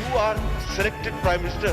You are selected Prime Minister,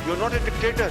You are not a dictator.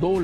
2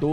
2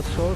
100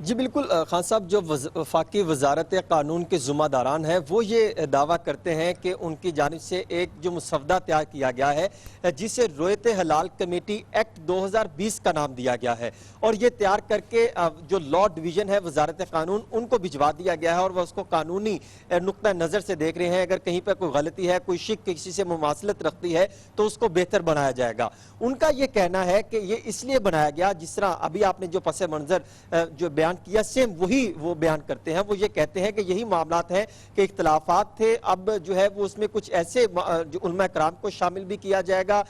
جی بالکل خان صاحب، جو وفاقی وزارت قانون کے ذمہ داران ہیں وہ یہ دعویٰ کرتے ہیں کہ ان کی جانب سے ایک جو مسودہ تیار کیا گیا ہے جسے رویت حلال کمیٹی ایکٹ 2020 کا نام دیا گیا ہے، اور یہ تیار کر کے جو لا ڈویژن ہے وزارت قانون ان کو بھجوا دیا گیا ہے، اور وہ اس کو قانونی نقطہ نظر سے دیکھ رہے ہیں۔ اگر کہیں پر کوئی غلطی ہے، کوئی شک کسی سے مماثلت رکھتی ہے تو اس کو بہتر بنایا جائے گا۔ ان کا یہ کہنا ہے کہ یہ اس لیے بنایا گیا، جس طرح ابھی آپ نے جو پس منظر جو بیان کیا سیم وہی وہ بیان کرتے ہیں۔ وہ یہ کہتے ہیں کہ یہی معاملات ہیں کہ اختلافات تھے، اب جو ہے وہ اس میں کچھ ایسے جو علماء کرام کو شامل بھی کیا جائے گا،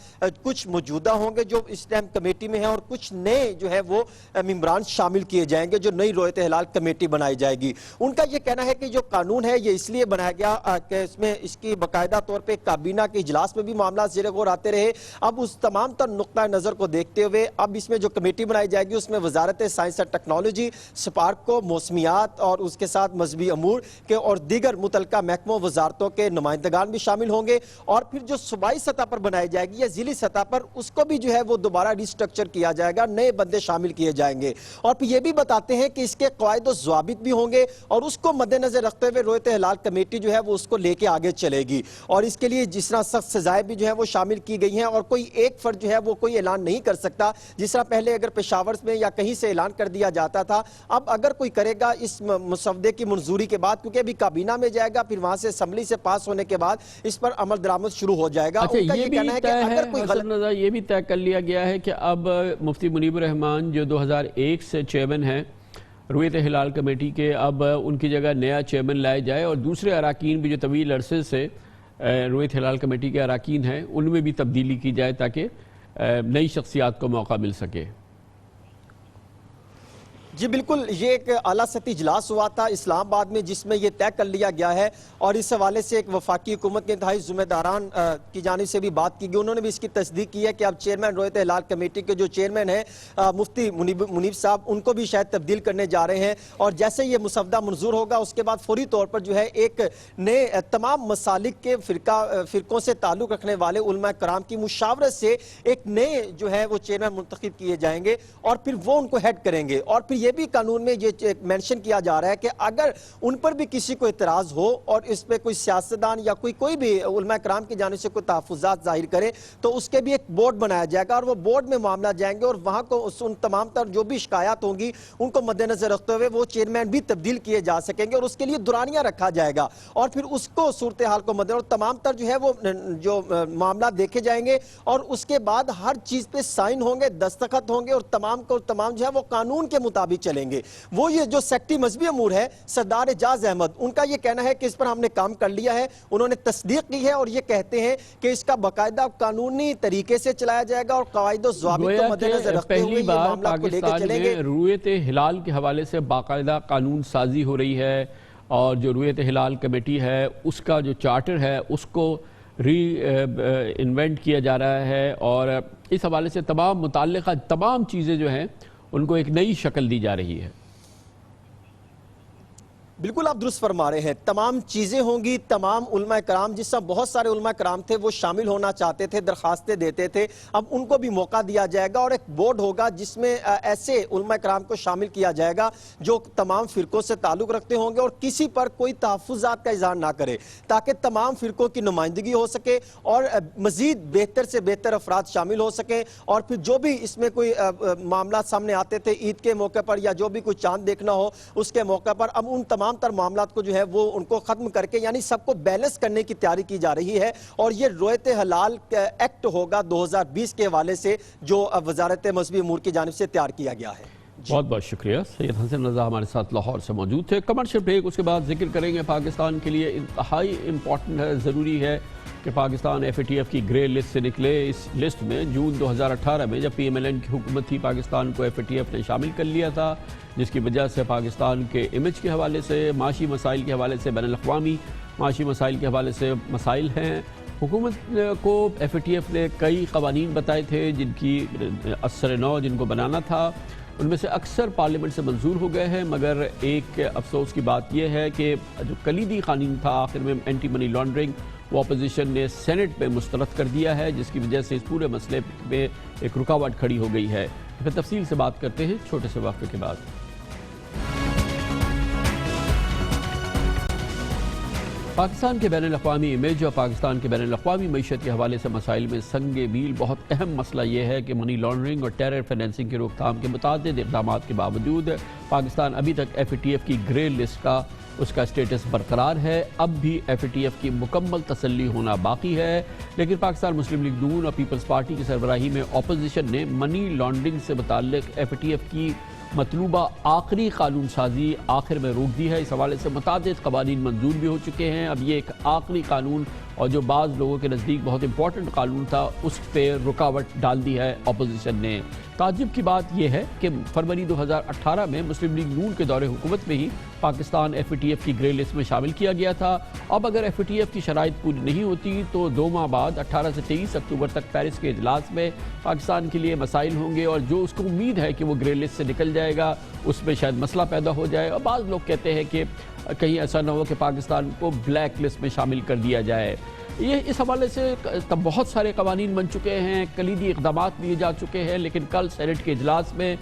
کچھ موجودہ ہوں گے جو اس ٹائم کمیٹی میں ہیں، اور کچھ نئے جو ہے وہ ممبران شامل کیے جائیں گے جو نئی رویت حلال کمیٹی بنائی جائے گی۔ ان کا یہ کہنا ہے کہ جو قانون ہے یہ اس لیے بنایا گیا کہ اس میں اس کی باقاعدہ طور پہ کابینہ کے اجلاس میں بھی معاملات زیر غور آتے رہے۔ اب اس تمام تر نقطہ نظر کو دیکھتے ہوئے اب اس میں جو کمیٹی بنائی جائے گی اس میں وزارت سائنس اور ٹیکنالوجی، سپارکو، موسمیات اور اس کے ساتھ مذہبی امور کے اور دیگر متعلقہ محکموں وزارتوں کے نمائندگان بھی شامل ہوں گے، اور پھر جو صوبائی سطح پر بنائی جائے گی یا ضلعی سطح پر اس کو بھی جو ہے وہ دوبارہ ری سٹرکچر کیا جائے گا، نئے بندے شامل کیے جائیں گے، اور پھر یہ بھی بتاتے ہیں کہ اس کے قواعد و ضوابط بھی ہوں گے، اور اس کو مد نظر رکھتے ہوئے رویت حلال کمیٹی جو ہے وہ اس کو لے کے آگے چلے گی، اور اس کے لیے جس طرح سخت سزائیں بھی جو ہے وہ شامل کی گئی ہیں، اور کوئی ایک فرد جو ہے وہ کوئی اعلان نہیں کر سکتا، جس طرح پہلے اگر پشاور میں یا کہیں سے اعلان کر دیا جاتا تھا، اب اگر کوئی کرے گا اس مسودے کی منظوری کے بعد، کیونکہ ابھی کابینہ میں جائے گا، پھر وہاں سے اسمبلی سے پاس ہونے کے بعد اس پر عمل درآمد شروع ہو جائے گا۔ ان کا یہ کہنا ہے کہ اگر کوئی غلط، یہ بھی طے کر لیا گیا ہے کہ اب مفتی منیب الرحمان جو 2001 سے چیئرمین ہیں رویت حلال کمیٹی کے، اب ان کی جگہ نیا چیئرمین لائے جائے، اور دوسرے اراکین بھی جو طویل عرصے سے رویت حلال کمیٹی کے اراکین ہیں ان میں بھی تبدیلی کی جائے تاکہ نئی شخصیات کو موقع مل سکے۔ جی بالکل، یہ ایک اعلیٰ سطحی اجلاس ہوا تھا اسلام آباد میں جس میں یہ طے کر لیا گیا ہے، اور اس حوالے سے ایک وفاقی حکومت کے انتہائی ذمہ داران کی جانب سے بھی بات کی گئی۔ انہوں نے بھی اس کی تصدیق کی ہے کہ اب چیئرمین رویت حلال کمیٹی کے جو چیئرمین ہیں مفتی منیب صاحب، ان کو بھی شاید تبدیل کرنے جا رہے ہیں، اور جیسے یہ مسودہ منظور ہوگا اس کے بعد فوری طور پر جو ہے ایک نئے تمام مسالک کے فرقوں سے تعلق رکھنے والے علماء کرام کی مشاورت سے ایک نئے جو ہے وہ چیئرمین منتخب کیے جائیں گے، اور پھر وہ ان کو ہیڈ کریں گے، اور پھر یہ بھی قانون میں یہ مینشن کیا جا رہا ہے کہ اگر ان پر بھی کسی کو اعتراض ہو اور اس پہ کوئی سیاستدان یا کوئی بھی علماء کرام کی جانب سے کوئی تحفظات ظاہر کرے تو اس کے بھی ایک بورڈ بنایا جائے گا، اور وہ بورڈ میں معاملات جائیں گے، اور وہاں کو ان تمام تر جو بھی شکایات ہوں گی ان کو مد نظر رکھتے ہوئے وہ چیئرمین بھی تبدیل کیے جا سکیں گے، اور اس کے لیے دورانیہ رکھا جائے گا، اور پھر اس کو صورتحال کو مد نظر تمام تر جو ہے وہ جو معاملات دیکھے جائیں گے، اور اس کے بعد ہر چیز پہ سائن ہوں گے، دستخط ہوں گے، اور تمام جو ہے وہ قانون کے مطابق چلیں گے۔ وہ یہ جو سیکٹری مذہبی امور ہے سردار اعجاز احمد، ان کا یہ کہنا ہے کہ اس پر ہم نے کام کر لیا ہے، انہوں نے تصدیق کی ہے، اور یہ کہتے ہیں کہ اس کا باقاعدہ قانونی طریقے سے چلایا جائے گا، اور قواعد و ضوابط کو مد نظر رکھتے ہوئے یہ معاملات کو لے کے چلیں گے۔ رویت ہلال کے حوالے سے باقاعدہ قانون سازی ہو رہی ہے، اور جو رویت ہلال کمیٹی ہے اس کا جو چارٹر ہے اس کو ری انوینٹ کیا جا رہا ہے، اور اس حوالے سے تمام متعلقہ تمام چیزیں جو ہیں ان کو ایک نئی شکل دی جا رہی ہے۔ بالکل آپ درست فرما رہے ہیں، تمام چیزیں ہوں گی، تمام علماء کرام جس طرح بہت سارے علماء کرام تھے وہ شامل ہونا چاہتے تھے، درخواستیں دیتے تھے، اب ان کو بھی موقع دیا جائے گا، اور ایک بورڈ ہوگا جس میں ایسے علماء کرام کو شامل کیا جائے گا جو تمام فرقوں سے تعلق رکھتے ہوں گے اور کسی پر کوئی تحفظات کا اظہار نہ کرے، تاکہ تمام فرقوں کی نمائندگی ہو سکے اور مزید بہتر سے بہتر افراد شامل ہو سکیں، اور پھر جو بھی اس میں کوئی معاملات سامنے آتے تھے عید کے موقع پر یا جو بھی کوئی چاند دیکھنا ہو اس کے موقع پر، اب ان تمام تر معاملات کو جو ہے وہ ان کو ختم کر کے یعنی سب کو بیلنس کرنے کی تیاری کی جا رہی ہے، اور یہ رویت حلال ایکٹ ہوگا 2020 کے حوالے سے جو وزارت مذہبی امور کی جانب سے تیار کیا گیا ہے۔ بہت بہت شکریہ۔ سید حسن رضا ہمارے ساتھ لاہور سے موجود تھے۔ کمرشل بریک، اس کے بعد ذکر کریں گے پاکستان کے لیے انتہائی امپورٹنٹ ہے، ضروری ہے کہ پاکستان FATF کی گرے لسٹ سے نکلے۔ اس لسٹ میں جون 2018 میں جب PMLN کی حکومت تھی پاکستان کو FATF نے شامل کر لیا تھا، جس کی وجہ سے پاکستان کے امیج کے حوالے سے، معاشی مسائل کے حوالے سے، بین الاقوامی معاشی مسائل کے حوالے سے مسائل ہیں۔ حکومت کو FATF نے کئی قوانین بتائے تھے جن کی اثر نو جن کو بنانا تھا، ان میں سے اکثر پارلیمنٹ سے منظور ہو گئے ہیں، مگر ایک افسوس کی بات یہ ہے کہ جو کلیدی قانون تھا آخر میں اینٹی منی لانڈرنگ، وہ اپوزیشن نے سینٹ پہ مسترد کر دیا ہے، جس کی وجہ سے اس پورے مسئلے میں ایک رکاوٹ کھڑی ہو گئی ہے۔ پھر تفصیل سے بات کرتے ہیں چھوٹے سے وقفے کے بعد۔ پاکستان کے بین الاقوامی امیج اور پاکستان کے بین الاقوامی معیشت کے حوالے سے مسائل میں سنگ میل بہت اہم مسئلہ یہ ہے کہ منی لانڈرنگ اور ٹیرر فائنینسنگ کی روک تھام کے متعدد اقدامات کے باوجود پاکستان ابھی تک ایف اے ٹی ایف کی گرے لسٹ کا اس کا اسٹیٹس برقرار ہے. اب بھی ایف اے ٹی ایف کی مکمل تسلی ہونا باقی ہے، لیکن پاکستان مسلم لیگ نون اور پیپلز پارٹی کی سربراہی میں اپوزیشن نے منی لانڈرنگ سے متعلق ایف اے ٹی ایف کی مطلوبہ آخری قانون سازی آخر میں روک دی ہے. اس حوالے سے متعدد قوانین منظور بھی ہو چکے ہیں. اب یہ ایک آخری قانون اور جو بعض لوگوں کے نزدیک بہت امپورٹنٹ قانون تھا اس پہ رکاوٹ ڈال دی ہے اپوزیشن نے. تعجب کی بات یہ ہے کہ فروری 2018 میں مسلم لیگ نون کے دور حکومت میں ہی Pakistan F A T F کی گرے لسٹ میں شامل کیا گیا تھا. اب اگر ایف اے ٹی ایف کی شرائط پوری نہیں ہوتی تو 2 ماہ بعد 18 سے 23 اکتوبر تک پیرس کے اجلاس میں پاکستان کے لیے مسائل ہوں گے، اور جو اس کو امید ہے کہ وہ گرے لسٹ سے نکل جائے گا اس میں شاید مسئلہ پیدا ہو جائے. اور بعض لوگ کہتے ہیں کہ کہیں ایسا نہ ہو کہ پاکستان کو بلیک لسٹ میں شامل کر دیا جائے. یہ اس حوالے سے تب بہت سارے قوانین بن چکے ہیں، کلیدی اقدامات لیے جا چکے ہیں، لیکن کل سینٹ کے اجلاس میں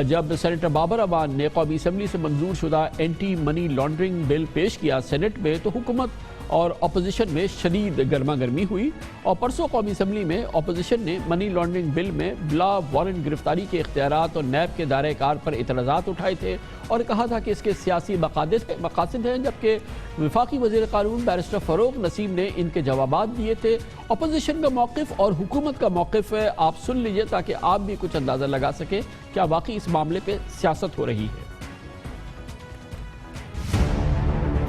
جب سینیٹر بابر امان نے قومی اسمبلی سے منظور شدہ اینٹی منی لانڈرنگ بل پیش کیا سینٹ میں، تو حکومت اور اپوزیشن میں شدید گرما گرمی ہوئی. اور پرسوں قومی اسمبلی میں اپوزیشن نے منی لانڈرنگ بل میں بلا وارنٹ گرفتاری کے اختیارات اور نیب کے دائرہ کار پر اعتراضات اٹھائے تھے اور کہا تھا کہ اس کے سیاسی مقاصد ہیں، جبکہ وفاقی وزیر قانون بیرسٹر فروغ نسیم نے ان کے جوابات دیے تھے. اپوزیشن کا موقف اور حکومت کا موقف ہے، آپ سن لیجئے تاکہ آپ بھی کچھ اندازہ لگا سکیں کیا واقعی اس معاملے پہ سیاست ہو رہی ہے.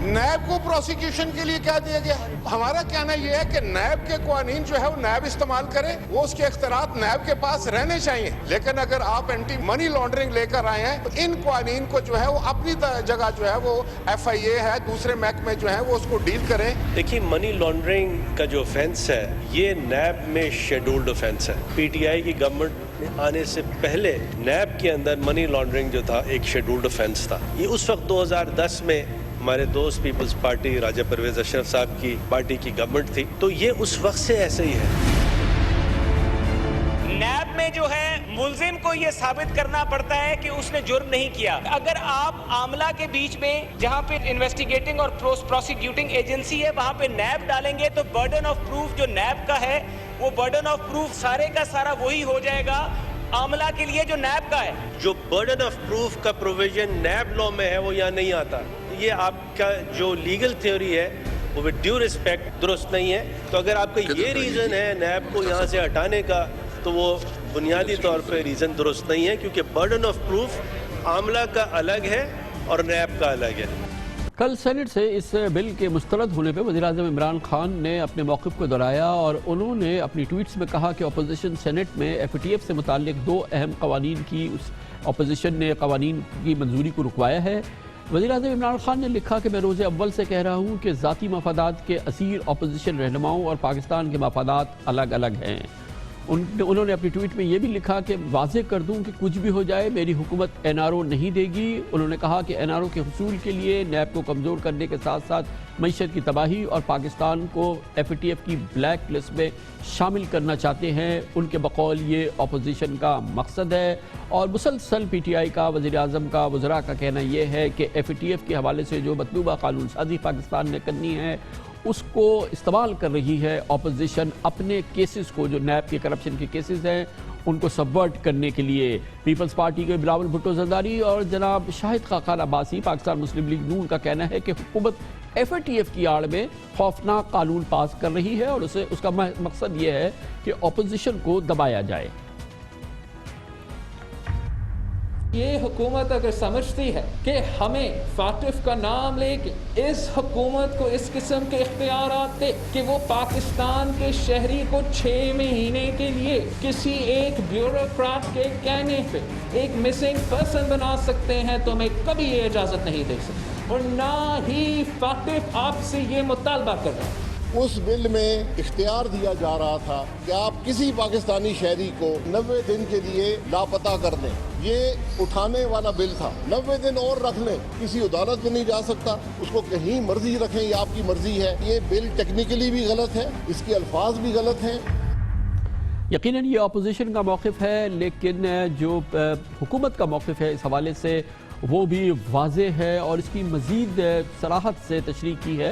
نیب کو پروسیکیوشن کے لیے کیا دیا گیا؟ ہمارا کہنا یہ ہے کہ نیب کے قوانین جو ہے وہ نیب استعمال کرے، وہ اس کے اختیارات نیب کے پاس رہنے چاہیے. لیکن اگر آپ اینٹی منی لانڈرنگ لے کر آئے ہیں تو ان قوانین کو جو ہے وہ اپنی جگہ جو ہے وہ ایف آئی اے ہے، دوسرے محکمے جو ہیں وہ اس کو ڈیل کریں. دیکھیے، منی لانڈرنگ کا جو offense ہے یہ نیب میں شیڈولڈ offense ہے. پی ٹی آئی کی گورنمنٹ آنے سے پہلے نیب کے اندر منی لانڈرنگ جو تھا ایک شیڈولڈ offense تھا. یہ اس وقت 2010 میں ہمارے دوست پیپلز پارٹی راجہ پرویز اشرف صاحب کی پارٹی کی گورنمنٹ تھی، تو یہ اس وقت سے ایسے ہی ہے. نیب میں جو ہے ملزم کو یہ ثابت کرنا پڑتا ہے کہ اس نے جرم نہیں کیا. اگر آپ عاملہ کے بیچ میں جہاں پہ انویسٹیگیٹنگ اور پروسیکیوٹنگ ایجنسی ہے وہاں پہ نیب ڈالیں گے تو برڈن آف پروف جو نیب کا ہے وہ برڈن آف پروف سارے کا سارا وہی ہو جائے گا عاملہ کے لیے جو نیب کا ہے. جو برڈن آف پروف کا پروویژن نیب لا میں ہے وہ یہاں نہیں آتا. یہ آپ کا جو لیگل تھیوری ہے وہ ود ڈیو ریسپیکٹ درست نہیں ہے. تو اگر آپ کا یہ ریزن ہے نیب کو یہاں سے ہٹانے کا تو وہ بنیادی طور پہ ریزن درست نہیں ہے، کیونکہ برڈن آف پروف عاملہ کا الگ ہے اور نیب کا الگ ہے. کل سینٹ سے اس بل کے مسترد ہونے پہ وزیراعظم عمران خان نے اپنے موقف کو دہرایا اور انہوں نے اپنی ٹویٹس میں کہا کہ اپوزیشن سینٹ میں ایف اے ٹی ایف سے متعلق 2 اہم قوانین کی اپوزیشن نے قوانین کی منظوری کو رکوایا ہے. وزیراعظم عمران خان نے لکھا کہ میں روز اول سے کہہ رہا ہوں کہ ذاتی مفادات کے اسیر اپوزیشن رہنماؤں اور پاکستان کے مفادات الگ الگ ہیں. انہوں نے اپنی ٹویٹ میں یہ بھی لکھا کہ واضح کر دوں کہ کچھ بھی ہو جائے میری حکومت این آر او نہیں دے گی. انہوں نے کہا کہ این آر او کے حصول کے لیے نیب کو کمزور کرنے کے ساتھ ساتھ معیشت کی تباہی اور پاکستان کو ایف اے ٹی ایف کی بلیک لسٹ میں شامل کرنا چاہتے ہیں. ان کے بقول یہ اپوزیشن کا مقصد ہے اور مسلسل پی ٹی آئی کا، وزیر اعظم کا، وزراء کا کہنا یہ ہے کہ ایف اے ٹی ایف کے حوالے سے جو مطلوبہ قانون سازی پاکستان نے کرنی ہے اس کو استعمال کر رہی ہے اپوزیشن اپنے کیسز کو، جو نیب کے کرپشن کے کیسز ہیں ان کو سبورٹ کرنے کے لیے. پیپلز پارٹی کے بلاول بھٹو زرداری اور جناب شاہد خاقان عباسی پاکستان مسلم لیگ نون کا کہنا ہے کہ حکومت ایف اے ٹی ایف کی آڑ میں خوفناک قانون پاس کر رہی ہے اور اس کا مقصد یہ ہے کہ اپوزیشن کو دبایا جائے. یہ حکومت اگر سمجھتی ہے کہ ہمیں فاطف کا نام لے کے اس حکومت کو اس قسم کے اختیارات دے کہ وہ پاکستان کے شہری کو 6 مہینے کے لیے کسی ایک بیوروکریٹ کے کہنے پہ ایک مسنگ پرسن بنا سکتے ہیں تو میں کبھی یہ اجازت نہیں دے سکتا اور نہ ہی فاطف آپ سے یہ مطالبہ کر رہا. اس بل میں اختیار دیا جا رہا تھا کہ آپ کسی پاکستانی شہری کو 90 دن کے لیے لاپتہ کر دیں. یہ اٹھانے والا بل تھا. 90 دن اور رکھ لیں، کسی عدالت میں نہیں جا سکتا، اس کو کہیں مرضی رکھیں، یہ آپ کی مرضی ہے. یہ بل ٹیکنیکلی بھی غلط ہے، اس کے الفاظ بھی غلط ہیں. یقیناً یہ اپوزیشن کا موقف ہے، لیکن جو حکومت کا موقف ہے اس حوالے سے وہ بھی واضح ہے اور اس کی مزید صراحت سے تشریح کی ہے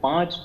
5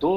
2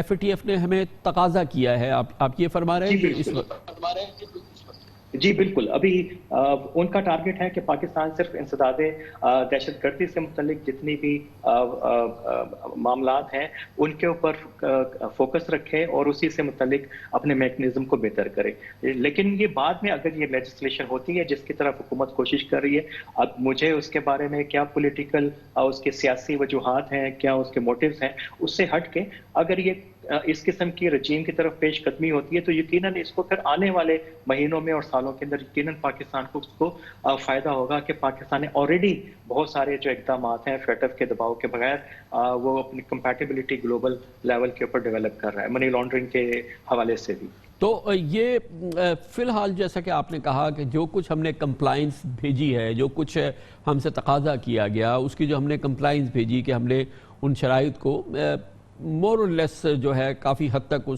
FATF نے ہمیں تقاضا کیا ہے، آپ یہ فرما رہے ہیں کہ اس وقت؟ جی بالکل، ابھی ان کا ٹارگٹ ہے کہ پاکستان صرف انسداد دہشت گردی سے متعلق جتنی بھی معاملات ہیں ان کے اوپر فوکس رکھے اور اسی سے متعلق اپنے میکنزم کو بہتر کرے. لیکن یہ بعد میں اگر یہ لیجسلیشن ہوتی ہے جس کی طرف حکومت کوشش کر رہی ہے، اب مجھے اس کے بارے میں کیا پولیٹیکل اس کے سیاسی وجوہات ہیں، کیا اس کے موٹیوز ہیں، اس سے ہٹ کے اگر یہ اس قسم کی رجیم کی طرف پیش قدمی ہوتی ہے تو یقیناً اس کو پھر آنے والے مہینوں میں اور سالوں کے اندر یقیناً پاکستان کو اس کو فائدہ ہوگا کہ پاکستان نے آلریڈی بہت سارے جو اقدامات ہیں فیٹف کے دباؤ کے بغیر وہ اپنی کمپیٹیبلٹی گلوبل لیول کے اوپر ڈیولپ کر رہا ہے، منی لانڈرنگ کے حوالے سے بھی. تو یہ فی الحال جیسا کہ آپ نے کہا کہ جو کچھ ہم نے کمپلائنس بھیجی ہے، جو کچھ ہم سے تقاضا کیا گیا، اس کی جو ہم نے کمپلائنس بھیجی کہ ہم نے ان شرائط کو مور اور لیس جو ہے کافی حد تک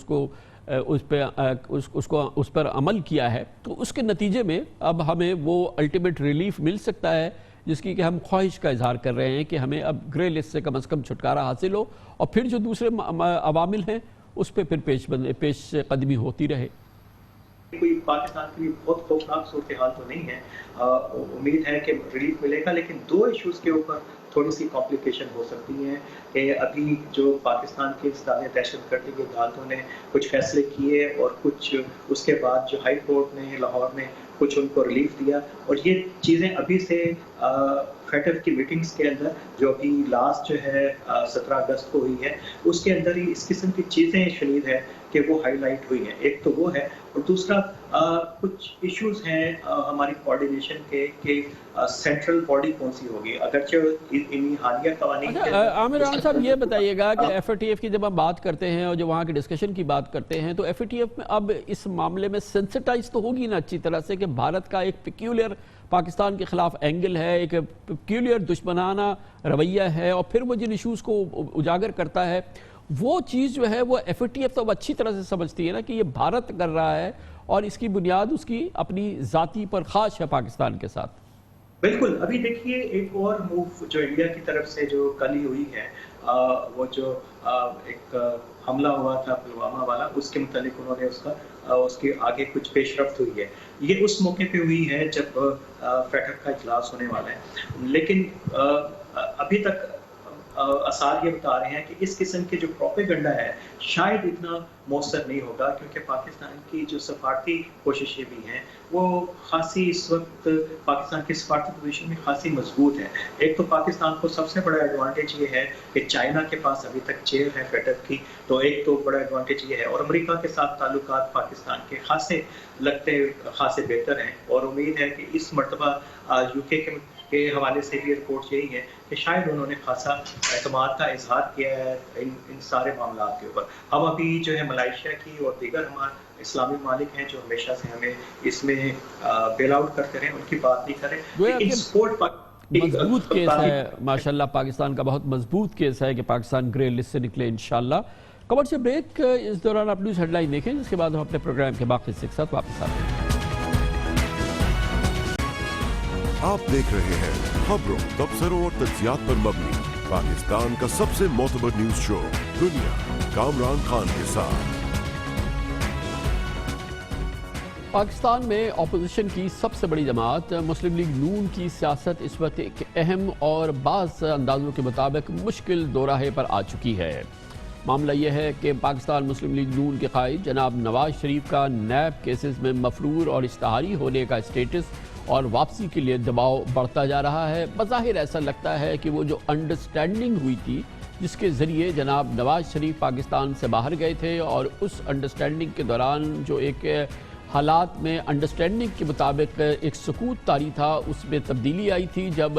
اس پر عمل کیا ہے، تو اس کے نتیجے میں اب ہمیں وہ الٹیمیٹ ریلیف مل سکتا ہے جس کی کہ ہم خواہش کا اظہار کر رہے ہیں کہ ہمیں اب گرے لسٹ سے کم از کم چھٹکارا حاصل ہو اور پھر جو دوسرے عوامل ہیں اس پہ پھر پیش قدمی ہوتی رہے. کوئی پاکستان کی بہت خوفناک صورتحال تو نہیں ہے، امید ہے کہ ریلیف ملے گا، لیکن دو ایشوز کے اوپر تھوڑی سی کمپلیکیشن ہو سکتی ہیں کہ ابھی جو پاکستان کے انسداد دہشت گردی کی عدالتوں نے کچھ فیصلے کیے اور کچھ اس کے بعد جو ہائی کورٹ نے لاہور نے کچھ ان کو ریلیف دیا، اور یہ چیزیں ابھی سے فیٹف کی میٹنگز کے اندر جو ابھی لاسٹ جو ہے 17 اگست کو ہوئی ہے اس کے اندر ہی اس قسم کی چیزیں شنید ہے کہ وہ ہائی لائٹ ہوئی ہیں. ایک تو وہ ہے، اور دوسرا کچھ ایشوز ہیں ہماری کوارڈینیشن کے کہ سینٹرل باڈی کون سی ہوگی، اگرچہ ان حالیہ قوانین. عامر رحمان صاحب یہ بتائیے گا کہ FATF کی جب ہم بات کرتے ہیں اور جو وہاں کی ڈسکشن کی بات کرتے ہیں تو FATF میں اب اس معاملے میں سینسٹائز تو ہوگی نا اچھی طرح سے کہ بھارت کا ایک پیکیولر پاکستان کے خلاف اینگل ہے، ایک پیکیولر دشمنانہ رویہ ہے، اور پھر وہ جن ایشوز کو اجاگر کرتا ہے وہ چیز جو ہے وہ FATF تو اب اچھی طرح سے سمجھتی ہے نا کہ یہ بھارت کر رہا ہے اور اس کی بنیاد اس کی اپنی ذاتی پرخاش ہے پاکستان کے ساتھ. بالکل. ابھی دیکھیے ایک اور موو جو انڈیا کی طرف سے جو کل ہی ہوئی ہے، وہ جو ایک حملہ ہوا تھا پلوامہ والا، اس کے متعلق انہوں نے اس کے آگے کچھ پیش رفت ہوئی ہے. یہ اس موقع پہ ہوئی ہے جب فیٹف کا اجلاس ہونے والا ہے، لیکن ابھی تک آثار یہ بتا رہے ہیں کہ اس قسم کے جو پروپیگنڈا ہے شاید اتنا مؤثر نہیں ہوگا، کیونکہ پاکستان کی جو سفارتی کوششیں بھی ہیں وہ خاصی اس وقت پاکستان کی سفارتی پوزیشن میں خاصی مضبوط ہے. ایک تو پاکستان کو سب سے بڑا ایڈوانٹیج یہ ہے کہ چائنا کے پاس ابھی تک چیئر ہے فیٹف کی، تو ایک تو بڑا ایڈوانٹیج یہ ہے، اور امریکہ کے ساتھ تعلقات پاکستان کے خاصے بہتر ہیں، اور امید ہے کہ اس مرتبہ UK کے حوالے سے بھی رپورٹ یہی ہے کہ شاید انہوں نے خاصا اعتماد کا اظہار کیا ہے ان سارے معاملات کے اوپر. ہم ابھی جو ہے ملائیشیا کی اور دیگر ہمارے اسلامی ممالک ہیں جو ہمیشہ سے ہمیں اس میں بیل آؤٹ کرتے رہے، ان کی بات نہیں کریں، لیکن سپورٹ مضبوط کیس ہے ماشاءاللہ. پاکستان کا بہت مضبوط کیس ہے کہ پاکستان گرے لسٹ سے نکلے انشاءاللہ. کمرشل بریک، اس دوران آپ نیوز ہیڈ لائن دیکھیں، جس کے بعد ہم اپنے پروگرام کے باقی حصے کے ساتھ واپس آتے ہیں. آپ دیکھ رہے ہیں خبروں، تبصروں اور تجزیات پر مبنی پاکستان کا سب سے معتبر نیوز شو دنیا، کامران خان کے ساتھ. پاکستان میں اپوزیشن کی سب سے بڑی جماعت مسلم لیگ نون کی سیاست اس وقت ایک اہم اور بعض اندازوں کے مطابق مشکل دوراہے پر آ چکی ہے. معاملہ یہ ہے کہ پاکستان مسلم لیگ نون کے قائد جناب نواز شریف کا نیب کیسز میں مفرور اور اشتہاری ہونے کا اسٹیٹس اور واپسی کے لیے دباؤ بڑھتا جا رہا ہے. بظاہر ایسا لگتا ہے کہ وہ جو انڈرسٹینڈنگ ہوئی تھی جس کے ذریعے جناب نواز شریف پاکستان سے باہر گئے تھے، اور اس انڈرسٹینڈنگ کے دوران جو ایک حالات میں انڈرسٹینڈنگ کے مطابق ایک سکوت طاری تھا، اس میں تبدیلی آئی تھی جب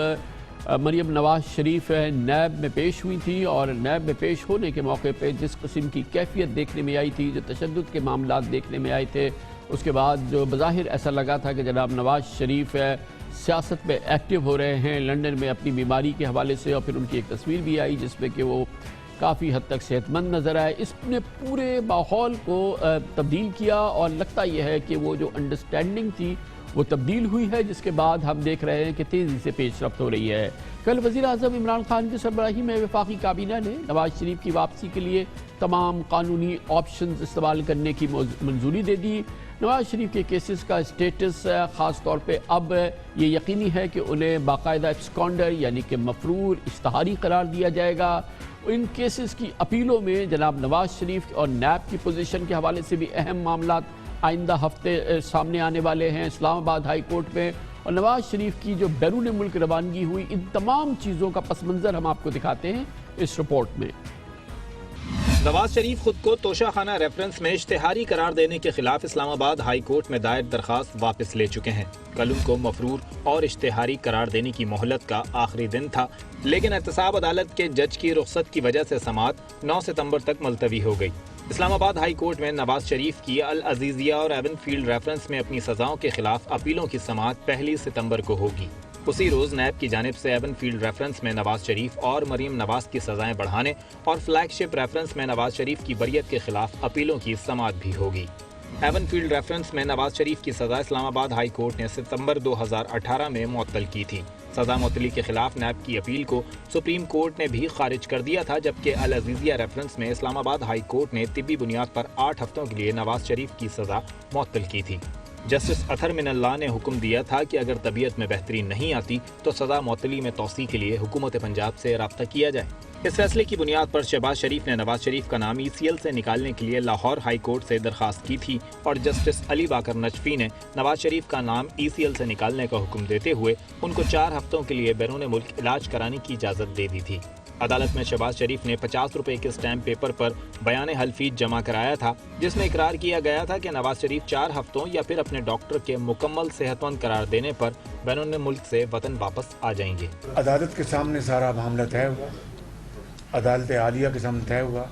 مریم نواز شریف نیب میں پیش ہوئی تھی، اور نیب میں پیش ہونے کے موقع پہ جس قسم کی کیفیت دیکھنے میں آئی تھی، جو تشدد کے معاملات دیکھنے میں آئے تھے، اس کے بعد جو بظاہر ایسا لگا تھا کہ جناب نواز شریف سیاست میں ایکٹیو ہو رہے ہیں لنڈن میں اپنی بیماری کے حوالے سے، اور پھر ان کی ایک تصویر بھی آئی جس میں کہ وہ کافی حد تک صحت مند نظر آئے. اس نے پورے ماحول کو تبدیل کیا، اور لگتا یہ ہے کہ وہ جو انڈرسٹینڈنگ تھی وہ تبدیل ہوئی ہے، جس کے بعد ہم دیکھ رہے ہیں کہ تیزی سے پیش رفت ہو رہی ہے۔ کل وزیر اعظم عمران خان کی سربراہی میں وفاقی کابینہ نے نواز شریف کی واپسی کے لیے تمام قانونی آپشنز استعمال کرنے کی منظوری دے دی۔ نواز شریف کے کیسز کا اسٹیٹس خاص طور پہ اب یہ یقینی ہے کہ انہیں باقاعدہ ایبسکانڈر یعنی کہ مفرور اشتہاری قرار دیا جائے گا۔ ان کیسز کی اپیلوں میں جناب نواز شریف اور نیب کی پوزیشن کے حوالے سے بھی اہم معاملات آئندہ ہفتے سامنے آنے والے ہیں اسلام آباد ہائی کورٹ میں، اور نواز شریف کی جو بیرون ملک روانگی ہوئی، ان تمام چیزوں کا پس منظر ہم آپ کو دکھاتے ہیں اس رپورٹ میں۔ نواز شریف خود کو توشہ خانہ ریفرنس میں اشتہاری قرار دینے کے خلاف اسلام آباد ہائی کورٹ میں دائر درخواست واپس لے چکے ہیں۔ کل ان کو مفرور اور اشتہاری قرار دینے کی مہلت کا آخری دن تھا، لیکن احتساب عدالت کے جج کی رخصت کی وجہ سے سماعت 9 ستمبر تک ملتوی ہو گئی۔ اسلام آباد ہائی کورٹ میں نواز شریف کی العزیزیہ اور ایون فیلڈ ریفرنس میں اپنی سزاؤں کے خلاف اپیلوں کی سماعت 1 ستمبر کو ہوگی۔ اسی روز نیب کی جانب سے ایون فیلڈ ریفرنس میں نواز شریف اور مریم نواز کی سزائیں بڑھانے اور فلیگ شپ ریفرنس میں نواز شریف کی بریت کے خلاف اپیلوں کی سماعت بھی ہوگی۔ ایون فیلڈ ریفرنس میں نواز شریف کی سزا اسلام آباد ہائی کورٹ نے ستمبر 2018 میں معطل کی تھی۔ سزا معطلی کے خلاف نیب کی اپیل کو سپریم کورٹ نے بھی خارج کر دیا تھا، جبکہ العزیزیہ ریفرنس میں اسلام آباد ہائی کورٹ نے طبی بنیاد پر 8 ہفتوں کے لیے نواز شریف کی سزا معطل کی تھی۔ جسٹس اطہر من اللہ نے حکم دیا تھا کہ اگر طبیعت میں بہتری نہیں آتی تو سزا معطلی میں توسیع کے لیے حکومت پنجاب سے رابطہ کیا جائے۔ اس فیصلے کی بنیاد پر شہباز شریف نے نواز شریف کا نام ECL سے نکالنے کے لیے لاہور ہائی کورٹ سے درخواست کی تھی، اور جسٹس علی باقر نجفی نے نواز شریف کا نام ECL سے نکالنے کا حکم دیتے ہوئے ان کو 4 ہفتوں کے لیے بیرون ملک علاج کرانے کی اجازت دے دی تھی۔ عدالت میں شہباز شریف نے 50 روپے کے اسٹیمپ پیپر پر بیان حلفی جمع کرایا تھا، جس میں اقرار کیا گیا تھا کہ نواز شریف 4 ہفتوں یا پھر اپنے ڈاکٹر کے مکمل صحت مند قرار دینے پر بیرون ملک سے وطن واپس آ جائیں گے۔ عدالت کے سامنے سارا معاملہ طے ہوا، عدالت عالیہ کے سامنے طے ہوا،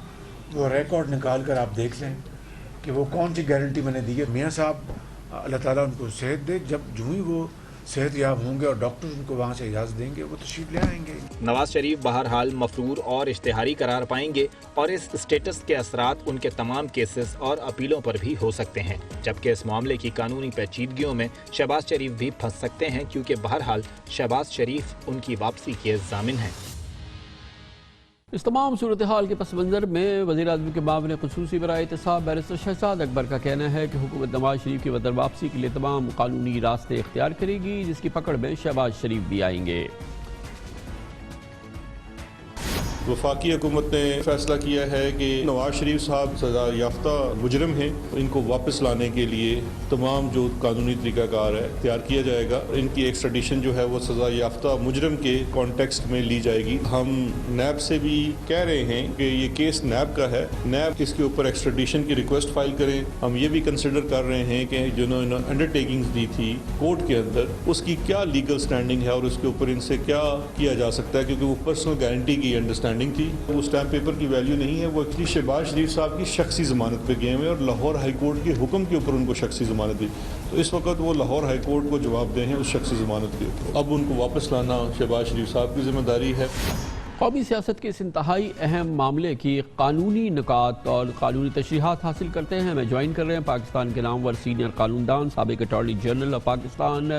وہ ریکارڈ نکال کر آپ دیکھ لیں کہ وہ کون سی گارنٹی میں نے دی ہے۔ میاں صاحب اللہ تعالیٰ ان کو صحت دے، جب جو ہی وہ صحت یاب ہوں گے اور ڈاکٹر ان کو وہاں سے اجازت دیں گے وہ تشریف لے آئیں گے۔ نواز شریف بہرحال مفرور اور اشتہاری قرار پائیں گے، اور اس اسٹیٹس کے اثرات ان کے تمام کیسز اور اپیلوں پر بھی ہو سکتے ہیں، جبکہ اس معاملے کی قانونی پیچیدگیوں میں شہباز شریف بھی پھنس سکتے ہیں، کیونکہ بہرحال شہباز شریف ان کی واپسی کے ضامن ہیں۔ اس تمام صورتحال کے پس منظر میں وزیر اعظم کے معاون خصوصی برائے احتساب بیرسٹر شہزاد اکبر کا کہنا ہے کہ حکومت نواز شریف کی وطن واپسی کے لیے تمام قانونی راستے اختیار کرے گی، جس کی پکڑ میں شہباز شریف بھی آئیں گے۔ وفاقی حکومت نے فیصلہ کیا ہے کہ نواز شریف صاحب سزا یافتہ مجرم ہیں، ان کو واپس لانے کے لیے تمام جو قانونی طریقہ کار ہے اختیار کیا جائے گا۔ ان کی ایکسٹریڈیشن جو ہے وہ سزا یافتہ مجرم کے کانٹیکسٹ میں لی جائے گی۔ ہم نیب سے بھی کہہ رہے ہیں کہ یہ کیس نیب کا ہے، نیب اس کے اوپر ایکسٹریڈیشن کی ریکویسٹ فائل کریں۔ ہم یہ بھی کنسیڈر کر رہے ہیں کہ جنہوں نے انڈرٹیکنگز دی تھی کورٹ کے اندر، اس کی کیا لیگل سٹینڈنگ ہے اور اس کے اوپر ان سے کیا کیا جا سکتا ہے، کیونکہ وہ پرسنل گارنٹی کی انڈرسٹینڈنگ تھی، وہ اسٹیمپ پیپر کی ویلیو نہیں ہے۔ وہ ایکچولی شہباز شریف صاحب کی شخصی ضمانت پہ گئے ہوئے اور لاہور ہائی کورٹ کے حکم کے اوپر ان کو شخصی ضمانت دی، تو اس وقت وہ لاہور ہائی کورٹ کو جواب دیں ہیں اس شخصی ضمانت کے اوپر۔ اب ان کو واپس لانا شہباز شریف صاحب کی ذمہ داری ہے۔ قومی سیاست کے اس انتہائی اہم معاملے کی قانونی نکات اور قانونی تشریحات حاصل کرتے ہیں۔ ہمیں جوائن کر رہے ہیں پاکستان کے نامور سینئر قانون دان، سابق attorney general of Pakistan,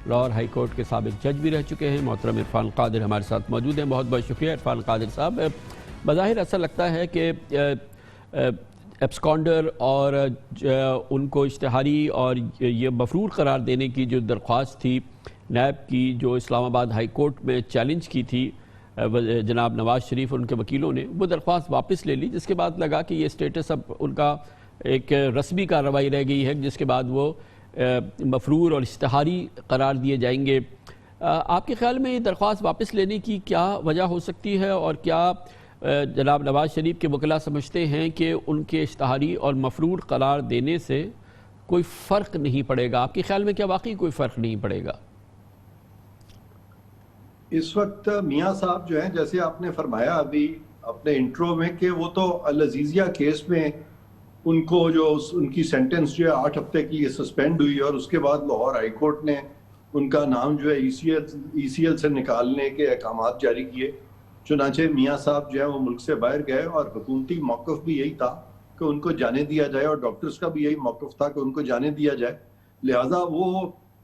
Lahore high court کے سابق جج بھی رہ چکے ہیں، محترم عرفان قادر ہمارے ساتھ موجود ہیں۔ بہت بہت شکریہ عرفان قادر صاحب۔ بظاہر ایسا لگتا ہے کہ ایبسکانڈر اور ان کو اشتہاری اور یہ مفرور قرار دینے کی جو درخواست تھی نیب کی، جو اسلام آباد ہائی کورٹ میں چیلنج کی تھی جناب نواز شریف اور ان کے وکیلوں نے، وہ درخواست واپس لے لی، جس کے بعد لگا کہ یہ اسٹیٹس اب ان کا ایک رسمی کارروائی رہ گئی ہے، جس کے بعد وہ مفرور اور اشتہاری قرار دیے جائیں گے۔ آپ کے خیال میں یہ درخواست واپس لینے کی کیا وجہ ہو سکتی ہے، اور کیا جناب نواز شریف کے وکلاء سمجھتے ہیں کہ ان کے اشتہاری اور مفرور قرار دینے سے کوئی فرق نہیں پڑے گا؟ آپ کے خیال میں کیا واقعی کوئی فرق نہیں پڑے گا؟ اس وقت میاں صاحب جو ہیں، جیسے آپ نے فرمایا ابھی اپنے انٹرو میں، کہ وہ تو العزیزیہ کیس میں ان کو جو ان کی سینٹنس جو ہے 8 ہفتے کے لیے سسپینڈ ہوئی، اور اس کے بعد لاہور ہائی کورٹ نے ان کا نام جو ہے ECL سے نکالنے کے احکامات جاری کیے۔ چنانچہ میاں صاحب جو ہے وہ ملک سے باہر گئے، اور حکومتی موقف بھی یہی تھا کہ ان کو جانے دیا جائے، اور ڈاکٹرز کا بھی یہی موقف تھا کہ ان کو جانے دیا جائے۔ لہٰذا وہ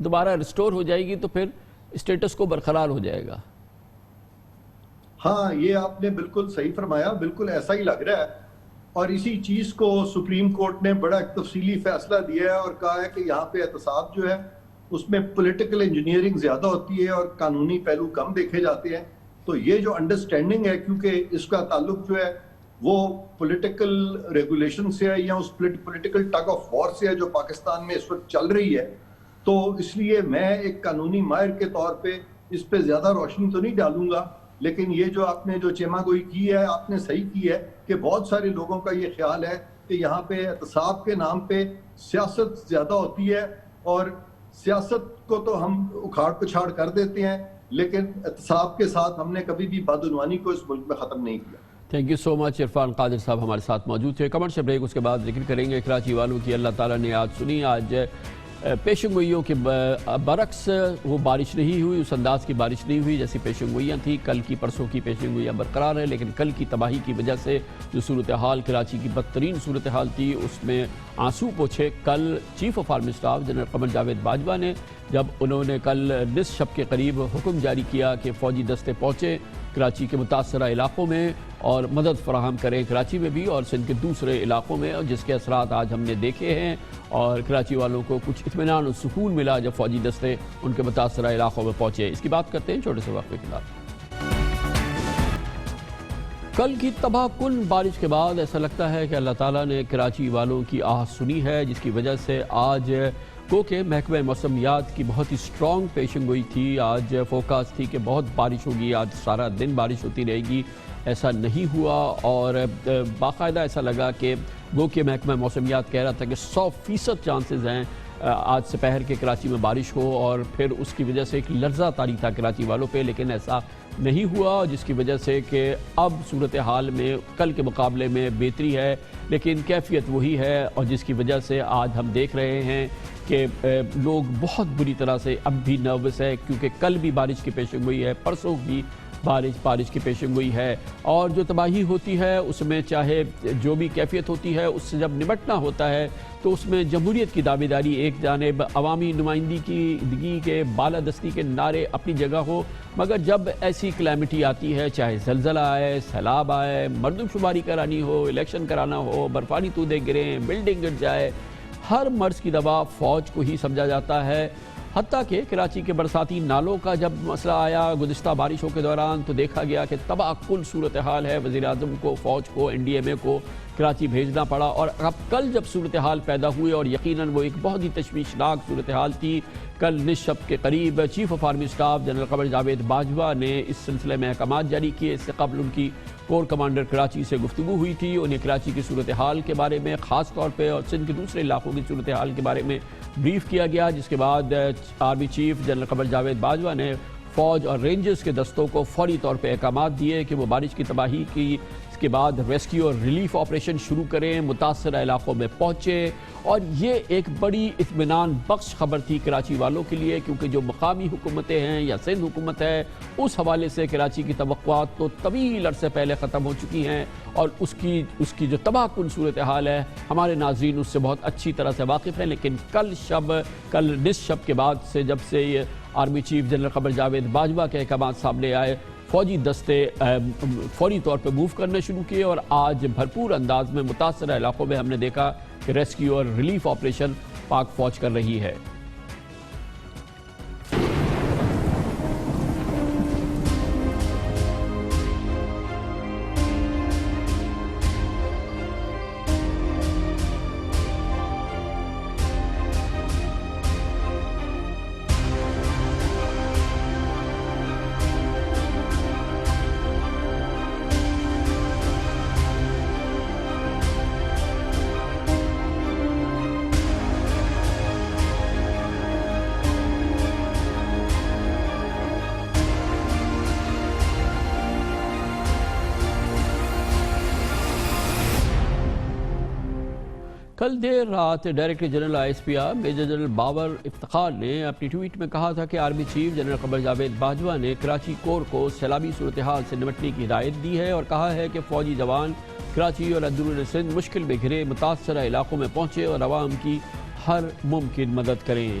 دوبارہ ریسٹور ہو جائے گی تو پھر اسٹیٹس کو برقرار ہو جائے گا. ہاں یہ آپ نے بالکل صحیح فرمایا, بالکل ایسا ہی لگ رہا ہے. اور اسی چیز کو سپریم کورٹ نے بڑا ایک تفصیلی فیصلہ دیا ہے اور کہا ہے کہ یہاں پہ احتساب جو ہے اس میں پولیٹیکل انجینئرنگ زیادہ ہوتی ہے اور قانونی پہلو کم دیکھے جاتے ہیں. تو یہ جو انڈرسٹینڈنگ ہے, کیونکہ اس کا تعلق جو ہے وہ پولیٹیکل ریگولیشن سے ہے یا اس پولیٹیکل ٹگ آف وار سے ہے جو پاکستان میں اس وقت چل رہی ہے, تو اس لیے میں ایک قانونی ماہر کے طور پہ اس پہ زیادہ روشنی تو نہیں ڈالوں گا. لیکن یہ جو آپ نے جو چیما گوئی کی ہے, آپ نے صحیح کی ہے کہ بہت سارے لوگوں کا یہ خیال ہے کہ یہاں پہ احتساب کے نام پہ سیاست زیادہ ہوتی ہے, اور سیاست کو تو ہم اکھاڑ پچھاڑ کر دیتے ہیں, لیکن احتساب کے ساتھ ہم نے کبھی بھی بدعنوانی کو اس ملک میں ختم نہیں کیا. تھینک یو سو مچ. عرفان قادر صاحب ہمارے ساتھ موجود تھے. کمرشل بریک, اس کے بعد ذکر کریں گے کراچی والوں کی. اللہ تعالیٰ نے آج سنی, آج پیشن گوئیوں کے برعکس وہ بارش نہیں ہوئی, اس انداز کی بارش نہیں ہوئی جیسی پیشن گوئیاں تھیں. کل کی پرسوں کی پیشن گوئیاں برقرار ہیں, لیکن کل کی تباہی کی وجہ سے جو صورتحال کراچی کی بدترین صورتحال تھی اس میں آنسو پوچھے. کل chief of army staff general Qamar Javed Bajwa نے, جب انہوں نے کل نصف شب کے قریب حکم جاری کیا کہ فوجی دستے پہنچے کراچی کے متاثرہ علاقوں میں اور مدد فراہم کریں کراچی میں بھی اور سندھ کے دوسرے علاقوں میں, اور جس کے اثرات آج ہم نے دیکھے ہیں. اور کراچی والوں کو کچھ اطمینان و سکون ملا جب فوجی دستے ان کے متاثرہ علاقوں میں پہنچے. اس کی بات کرتے ہیں چھوٹے سے وقفے کے بعد. کل کی تباہ کن بارش کے بعد ایسا لگتا ہے کہ اللہ تعالیٰ نے کراچی والوں کی آہ سنی ہے, جس کی وجہ سے آج کو کہ محکمہ موسمیات کی بہت ہی سٹرونگ پیشن گوئی تھی. آج فوکاس تھی کہ بہت بارش ہوگی, آج سارا دن بارش ہوتی رہے گی. ایسا نہیں ہوا, اور باقاعدہ ایسا لگا کہ گو کہ محکمہ موسمیات کہہ رہا تھا کہ 100% چانسز ہیں آج سپہر کے کراچی میں بارش ہو, اور پھر اس کی وجہ سے ایک لرزہ طاری تھا کراچی والوں پہ, لیکن ایسا نہیں ہوا, جس کی وجہ سے کہ اب صورتحال میں کل کے مقابلے میں بہتری ہے, لیکن کیفیت وہی ہے, اور جس کی وجہ سے آج ہم دیکھ رہے ہیں کہ لوگ بہت بری طرح سے اب بھی نروس ہے, کیونکہ کل بھی بارش کی پیشن گوئی ہے, پرسوں بھی بارش کی پیشن گوئی ہے. اور جو تباہی ہوتی ہے اس میں چاہے جو بھی کیفیت ہوتی ہے اس سے جب نمٹنا ہوتا ہے تو اس میں جمہوریت کی دعویداری ایک جانب, عوامی نمائندگی کے بالادستی کے نعرے اپنی جگہ ہو, مگر جب ایسی کلیمٹی آتی ہے, چاہے زلزلہ آئے, سیلاب آئے, مردم شماری کرانی ہو, الیکشن کرانا ہو, برفانی تودے گریں, بلڈنگ گر جائے, ہر مرض کی دوا فوج کو ہی سمجھا جاتا ہے. حتیٰ کہ کراچی کے برساتی نالوں کا جب مسئلہ آیا گزشتہ بارشوں کے دوران تو دیکھا گیا کہ تباہ کل صورتحال ہے. وزیر اعظم کو, فوج کو, این ڈی ایم اے کو کراچی بھیجنا پڑا, اور اب کل جب صورتحال پیدا ہوئی, اور یقیناً وہ ایک بہت ہی تشویشناک صورتحال تھی. کل نصف شب کے قریب chief of army staff general Qamar Javed Bajwa نے اس سلسلے میں احکامات جاری کیے. اس سے قبل ان کی کور کمانڈر کراچی سے گفتگو ہوئی تھی, انہیں کراچی کی صورتحال کے بارے میں خاص طور پہ اور سندھ کے دوسرے علاقوں کی صورتحال کے بارے میں بریف کیا گیا, جس کے بعد army chief general Qamar Javed Bajwa نے فوج اور رینجرز کے دستوں کو فوری طور پہ احکامات دیے کہ وہ بارش کی تباہی کی کے بعد ریسکیو اور ریلیف آپریشن شروع کریں, متاثرہ علاقوں میں پہنچے. اور یہ ایک بڑی اطمینان بخش خبر تھی کراچی والوں کے لیے, کیونکہ جو مقامی حکومتیں ہیں یا سندھ حکومت ہے, اس حوالے سے کراچی کی توقعات تو طویل عرصے پہلے ختم ہو چکی ہیں, اور اس کی جو تباہ کن صورتحال ہے ہمارے ناظرین اس سے بہت اچھی طرح سے واقف ہیں. لیکن کل نصف شب کے بعد سے جب سے یہ army chief general Qamar Javed Bajwa کے احکامات سامنے آئے, فوجی دستے فوری طور پہ موو کرنا شروع کیے, اور آج بھرپور انداز میں متاثرہ علاقوں میں ہم نے دیکھا کہ ریسکیو اور ریلیف آپریشن پاک فوج کر رہی ہے. کل دیر رات director general I S P R major general Babar Iftikhar نے اپنی ٹویٹ میں کہا تھا کہ army chief general Qamar Javed Bajwa نے کراچی کور کو سیلابی صورتحال سے نمٹنے کی ہدایت دی ہے, اور کہا ہے کہ فوجی جوان کراچی اور اندرون سندھ مشکل میں گھرے متاثرہ علاقوں میں پہنچے اور عوام کی ہر ممکن مدد کریں.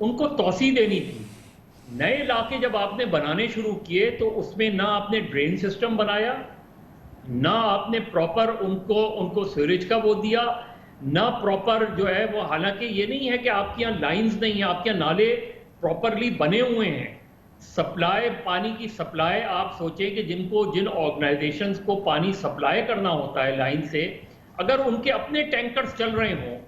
ان کو توسیع دینی تھی. نئے علاقے جب آپ نے بنانے شروع کیے تو اس میں نہ آپ نے ڈرین سسٹم بنایا, نہ آپ نے پراپر ان کو سیوریج کا وہ دیا, نہ پراپر جو ہے وہ, حالانکہ یہ نہیں ہے کہ آپ کے یہاں لائنز نہیں ہیں, آپ کے یہاں نالے پراپرلی بنے ہوئے ہیں. سپلائی, پانی کی سپلائی, آپ سوچیں کہ جن آرگنائزیشنز کو پانی سپلائی کرنا ہوتا ہے لائن سے, اگر ان کے اپنے ٹینکرز چل رہے ہوں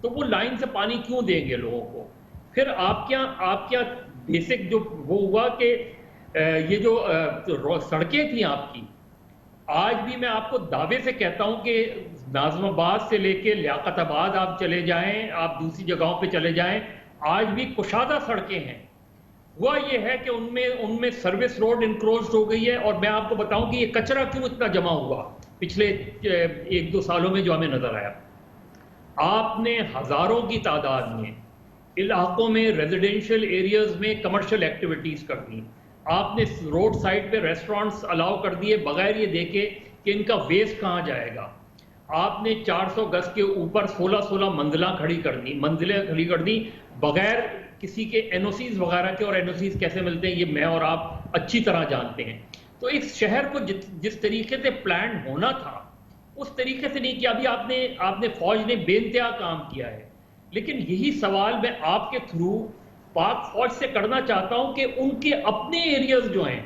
تو وہ لائن سے پانی کیوں دیں گے لوگوں کو؟ پھر آپ کیا بیسک جو وہ ہوا کہ یہ جو سڑکیں تھیں آپ کی, آج بھی میں آپ کو دعوے سے کہتا ہوں کہ ناظم آباد سے لے کے لیاقت آباد آپ چلے جائیں, آپ دوسری جگہوں پہ چلے جائیں, آج بھی کشادہ سڑکیں ہیں. ہوا یہ ہے کہ ان میں سروس روڈ انکروچڈ ہو گئی ہے. اور میں آپ کو بتاؤں کہ یہ کچرا کیوں اتنا جمع ہوا پچھلے 1-2 سالوں میں جو ہمیں نظر آیا. آپ نے ہزاروں کی تعداد میں علاقوں میں ریزیڈینشل ایریاز میں کمرشل ایکٹیویٹیز کر دی. آپ نے روڈ سائڈ پہ ریسٹورانٹس الاؤ کر دیے بغیر یہ دیکھے کہ ان کا ویسٹ کہاں جائے گا. آپ نے 400 گز کے اوپر 16 منزلیں کھڑی کر دی بغیر کسی کے این او سیز وغیرہ کے. اور این او سیز کیسے ملتے ہیں یہ میں اور آپ اچھی طرح جانتے ہیں. تو اس شہر کو جس طریقے سے پلان ہونا تھا اس طریقے سے نہیں کیا. ابھی آپ نے فوج نے بے انتہا کام کیا ہے, لیکن یہی سوال میں آپ کے تھرو پاک فوج سے کرنا چاہتا ہوں کہ ان کے اپنے ایریاز جو ہیں,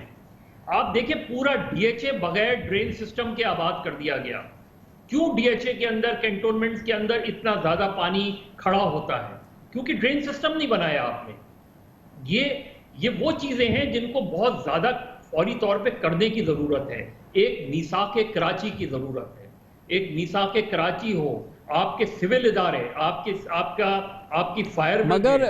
آپ دیکھیں پورا ڈی ایچ اے بغیر ڈرین سسٹم کے آباد کر دیا گیا. کیوں ڈی ایچ اے کے اندر, کینٹونمنٹس کے اندر اتنا زیادہ پانی کھڑا ہوتا ہے؟ کیونکہ ڈرین سسٹم نہیں بنایا آپ نے. یہ وہ چیزیں ہیں جن کو بہت زیادہ فوری طور پہ کرنے کی ضرورت ہے. ایک میثاق کراچی کی ضرورت ہے, ایک میثاق کراچی ہو, آپ کے سول ادارے, آپ کی فائر. مگر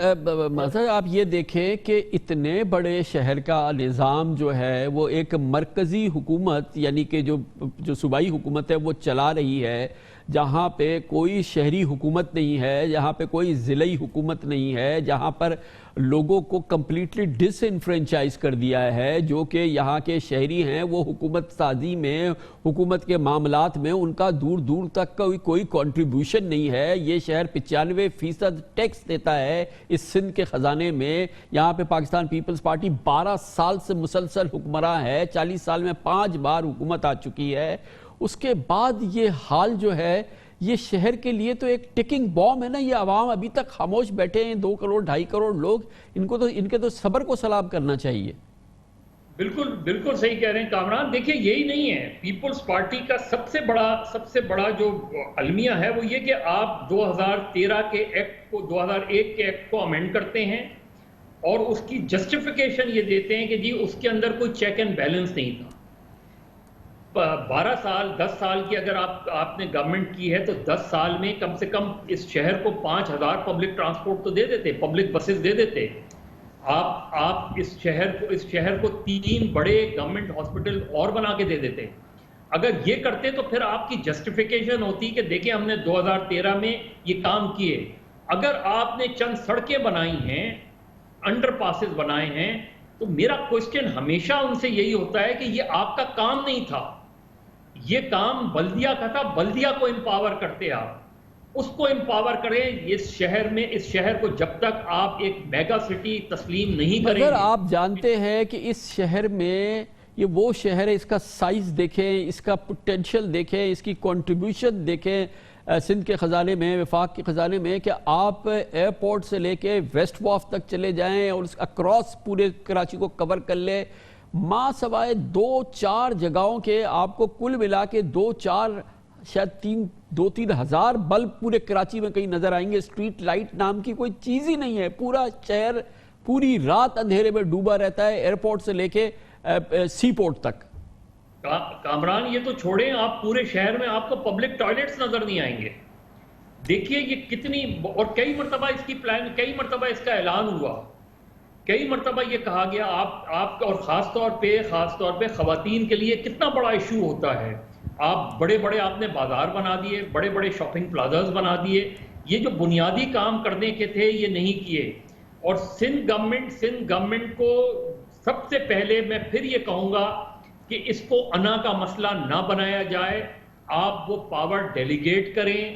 مثلا آپ یہ دیکھیں کہ اتنے بڑے شہر کا نظام جو ہے وہ ایک مرکزی حکومت یعنی کہ جو صوبائی حکومت ہے وہ چلا رہی ہے, جہاں پہ کوئی شہری حکومت نہیں ہے, جہاں پہ کوئی ضلعی حکومت نہیں ہے, جہاں پر لوگوں کو کمپلیٹلی ڈس انفرینچائز کر دیا ہے. جو کہ یہاں کے شہری ہیں وہ حکومت سازی میں, حکومت کے معاملات میں ان کا دور دور تک کوئی کنٹریبیوشن نہیں ہے. یہ شہر 95% ٹیکس دیتا ہے اس سندھ کے خزانے میں. یہاں پہ پاکستان پیپلز پارٹی 12 سال سے مسلسل حکمراں ہے, 40 سال میں 5 بار حکومت آ چکی ہے. اس کے بعد یہ حال جو ہے, یہ شہر کے لیے تو ایک ٹکنگ بام ہے نا. یہ عوام ابھی تک خاموش بیٹھے ہیں, 2 کروڑ 2.5 کروڑ لوگ, ان کے تو صبر کو سلام کرنا چاہیے. بالکل صحیح کہہ رہے ہیں کامران. دیکھیں یہی نہیں ہے پیپلز پارٹی کا سب سے بڑا جو المیہ ہے وہ یہ کہ آپ 2013 کے ایکٹ کو 2001 کے ایکٹ کو امینڈ کرتے ہیں اور اس کی جسٹیفیکیشن یہ دیتے ہیں کہ جی اس کے اندر کوئی چیک اینڈ بیلنس نہیں تھا. 12 سال 10 سال کی اگر آپ نے گورنمنٹ کی ہے تو 10 سال میں کم سے کم اس شہر کو 5000 پبلک ٹرانسپورٹ تو دے دیتے, پبلک بسز دے دیتے. آپ اس شہر کو 3 بڑے گورنمنٹ ہاسپٹل اور بنا کے دے دیتے. اگر یہ کرتے تو پھر آپ کی جسٹیفیکیشن ہوتی کہ دیکھیں ہم نے 2013 میں یہ کام کیے. اگر آپ نے چند سڑکیں بنائی ہیں, انڈر پاسز بنائے ہیں, تو میرا کوسچن ہمیشہ ان سے یہی ہوتا ہے کہ یہ آپ کا کام نہیں تھا, یہ کام بلدیہ کا تھا. بلدیہ کو امپاور کرتے آپ, اس کو امپاور کریں. اس شہر کو جب تک آپ ایک میگا سٹی تسلیم نہیں کریں. مگر آپ جانتے ہیں کہ اس شہر میں یہ وہ شہر ہے, اس کا سائز دیکھیں, اس کا پوٹینشل دیکھیں, اس کی کنٹریبیوشن دیکھیں سندھ کے خزانے میں, وفاق کے خزانے میں, کہ آپ ایئرپورٹ سے لے کے ویسٹ واف تک چلے جائیں اور اکراس پورے کراچی کو کور کر لیں. ماں سوائے 2-4 جگہوں کے آپ کو کل ملا کے 2-4 شاید 2-3 ہزار بلب پورے کراچی میں کہیں نظر آئیں گے. اسٹریٹ لائٹ نام کی کوئی چیز ہی نہیں ہے. پورا شہر پوری رات اندھیرے میں ڈوبا رہتا ہے, ایئرپورٹ سے لے کے سی پورٹ تک. کامران یہ تو چھوڑیں, آپ پورے شہر میں آپ کو پبلک ٹوائلٹس نظر نہیں آئیں گے. دیکھیے یہ کتنی, اور کئی مرتبہ اس کی کئی مرتبہ اس کا اعلان ہوا, کئی مرتبہ یہ کہا گیا آپ اور خاص طور پہ خواتین کے لیے کتنا بڑا ایشو ہوتا ہے. آپ بڑے آپ نے بازار بنا دیے, بڑے شاپنگ پلازاز بنا دیے. یہ جو بنیادی کام کرنے کے تھے یہ نہیں کیے. اور سندھ گورنمنٹ کو سب سے پہلے میں پھر یہ کہوں گا کہ اس کو انا کا مسئلہ نہ بنایا جائے. آپ وہ پاور ڈیلیگیٹ کریں,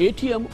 ATM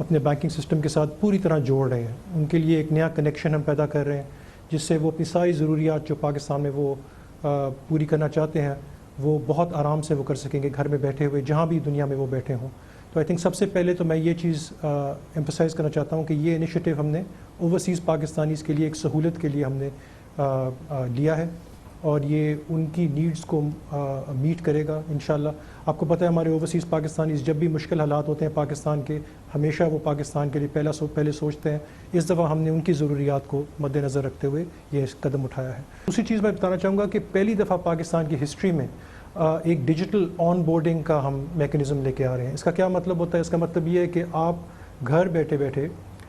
اپنے بینکنگ سسٹم کے ساتھ پوری طرح جوڑ رہے ہیں. ان کے لیے ایک نیا کنیکشن ہم پیدا کر رہے ہیں جس سے وہ اپنی ساری ضروریات جو پاکستان میں وہ پوری کرنا چاہتے ہیں وہ بہت آرام سے وہ کر سکیں گے گھر میں بیٹھے ہوئے جہاں بھی دنیا میں وہ بیٹھے ہوں. تو آئی تھنک سب سے پہلے تو میں یہ چیز ایمفسائز کرنا چاہتا ہوں کہ یہ انیشیٹو ہم نے اوورسیز پاکستانیز کے لیے ایک سہولت کے لیے ہم نے لیا ہے اور یہ ان کی نیڈز کو میٹ کرے گا انشاءاللہ. آپ کو پتہ ہے ہمارے اوورسیز پاکستانیز جب بھی مشکل حالات ہوتے ہیں پاکستان کے ہمیشہ وہ پاکستان کے لیے پہلے سوچتے ہیں. اس دفعہ ہم نے ان کی ضروریات کو مد نظر رکھتے ہوئے یہ قدم اٹھایا ہے. دوسری چیز میں بتانا چاہوں گا کہ پہلی دفعہ پاکستان کی ہسٹری میں ایک ڈیجیٹل آن بورڈنگ کا ہم میکنزم لے کے آ رہے ہیں. اس کا کیا مطلب ہوتا ہے؟ اس کا مطلب یہ ہے کہ آپ گھر بیٹھے بیٹھے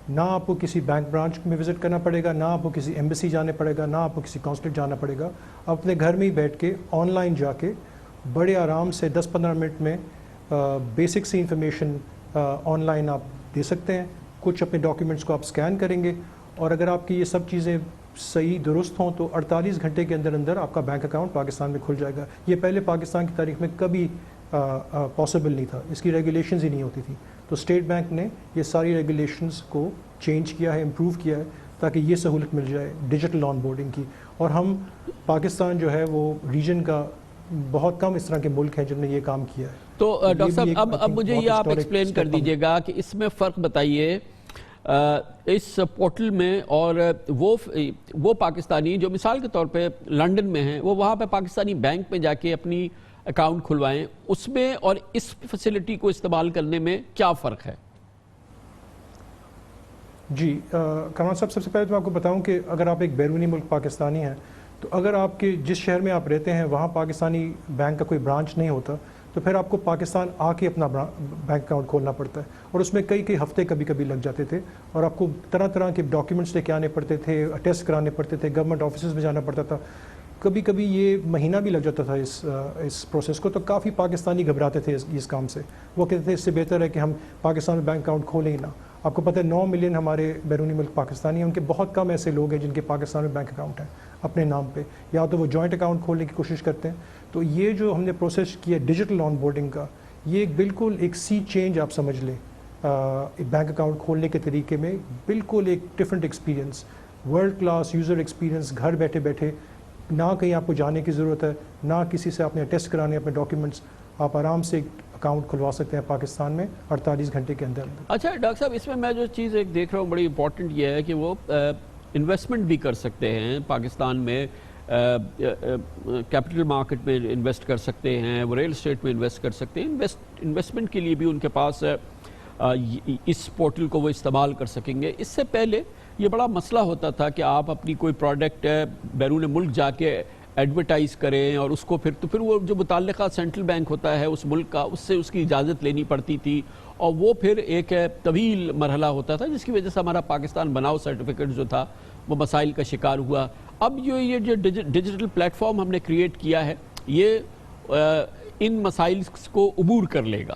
نہ آپ کو کسی بینک برانچ میں وزٹ کرنا پڑے گا، نہ آپ کو کسی ایمبیسی جانے پڑے گا، نہ آپ کو کسی کونسلیٹ جانا پڑے گا. آپ اپنے گھر میں ہی بیٹھ کے آن لائن جا کے بڑے آرام سے 10-15 منٹ میں بیسک سی انفارمیشن آن لائن آپ دے سکتے ہیں. کچھ اپنے ڈاکیومنٹس کو آپ اسکین کریں گے اور اگر آپ کی یہ سب چیزیں صحیح درست ہوں تو 48 گھنٹے کے اندر اندر آپ کا بینک اکاؤنٹ پاکستان میں کھل جائے گا. یہ پہلے پاکستان کی تاریخ میں کبھی پاسبل نہیں تھا، اس کی ریگولیشنز ہی نہیں ہوتی تھی. تو اسٹیٹ بینک نے یہ ساری ریگولیشنز کو چینج کیا ہے، امپروو کیا ہے تاکہ یہ سہولت مل جائے ڈیجیٹل آن بورڈنگ کی. اور ہم پاکستان جو ہے وہ ریجن کا بہت کم اس طرح کے ملک ہیں جن نے یہ کام کیا ہے. تو ڈاکٹر صاحب اب مجھے یہ آپ ایکسپلین کر دیجئے گا کہ اس میں فرق بتائیے اس پورٹل میں اور وہ پاکستانی جو مثال کے طور پہ لنڈن میں ہیں وہ وہاں پہ پاکستانی بینک میں جا کے اپنی اکاؤنٹ کھلوائیں، اس میں اور اس فیسلٹی کو استعمال کرنے میں کیا فرق ہے؟ جی کمران صاحب، سب سے پہلے تو میں آپ کو بتاؤں کہ اگر آپ ایک بیرونی ملک پاکستانی ہیں تو اگر آپ کے جس شہر میں آپ رہتے ہیں وہاں پاکستانی بینک کا کوئی برانچ نہیں ہوتا تو پھر آپ کو پاکستان آ کے اپنا بینک اکاؤنٹ کھولنا پڑتا ہے اور اس میں کئی ہفتے کبھی لگ جاتے تھے اور آپ کو طرح کے ڈاکیومنٹس لے کے آنے پڑتے تھے، ٹیسٹ کرانے پڑتے تھے، گورنمنٹ آفیسز میں جانا پڑتا تھا، کبھی یہ مہینہ بھی لگ جاتا تھا اس پروسیس کو. تو کافی پاکستانی گھبراتے تھے اس کام سے. وہ کہتے تھے اس سے بہتر ہے کہ ہم پاکستان میں بینک اکاؤنٹ کھولیں ہی نہ. آپ کو پتہ ہے 9 ملین ہمارے بیرونی ملک پاکستانی ہیں، ان کے بہت کم ایسے لوگ ہیں جن کے پاکستان میں بینک اکاؤنٹ ہیں اپنے نام پہ، یا تو وہ جوائنٹ اکاؤنٹ کھولنے کی کوشش کرتے ہیں. تو یہ جو ہم نے پروسیس کیا ڈیجیٹل آن بورڈنگ کا، یہ بالکل ایک سی چینج آپ سمجھ لیں بینک اکاؤنٹ کھولنے کے طریقے میں. بالکل ایک different experience, world class user experience. گھر بیٹھے بیٹھے نہ کہیں آپ کو جانے کی ضرورت ہے، نہ کسی سے آپ نے ٹیسٹ کرانے اپنے ڈاکیومنٹس. آپ آرام سے اکاؤنٹ کھلوا سکتے ہیں پاکستان میں 48 گھنٹے کے اندر. اچھا ڈاکٹر صاحب، اس میں جو چیز ایک دیکھ رہا ہوں بڑی امپورٹنٹ یہ ہے کہ وہ انویسٹمنٹ بھی کر سکتے ہیں پاکستان میں، کیپٹل مارکیٹ میں انویسٹ کر سکتے ہیں، وہ ریل اسٹیٹ میں انویسٹ کر سکتے ہیں. انویسٹمنٹ کے لیے بھی ان کے پاس اس پورٹل کو وہ استعمال کر سکیں گے. اس سے پہلے یہ بڑا مسئلہ ہوتا تھا کہ آپ اپنی کوئی پروڈکٹ بیرون ملک جا کے ایڈورٹائز کریں اور اس کو پھر وہ جو متعلقہ سینٹرل بینک ہوتا ہے اس ملک کا، اس سے اس کی اجازت لینی پڑتی تھی اور وہ پھر ایک طویل مرحلہ ہوتا تھا جس کی وجہ سے ہمارا پاکستان بناؤ سرٹیفکیٹ جو تھا وہ مسائل کا شکار ہوا. اب یہ جو ڈیجیٹل پلیٹ فارم ہم نے کریٹ کیا ہے یہ ان مسائل کو عبور کر لے گا.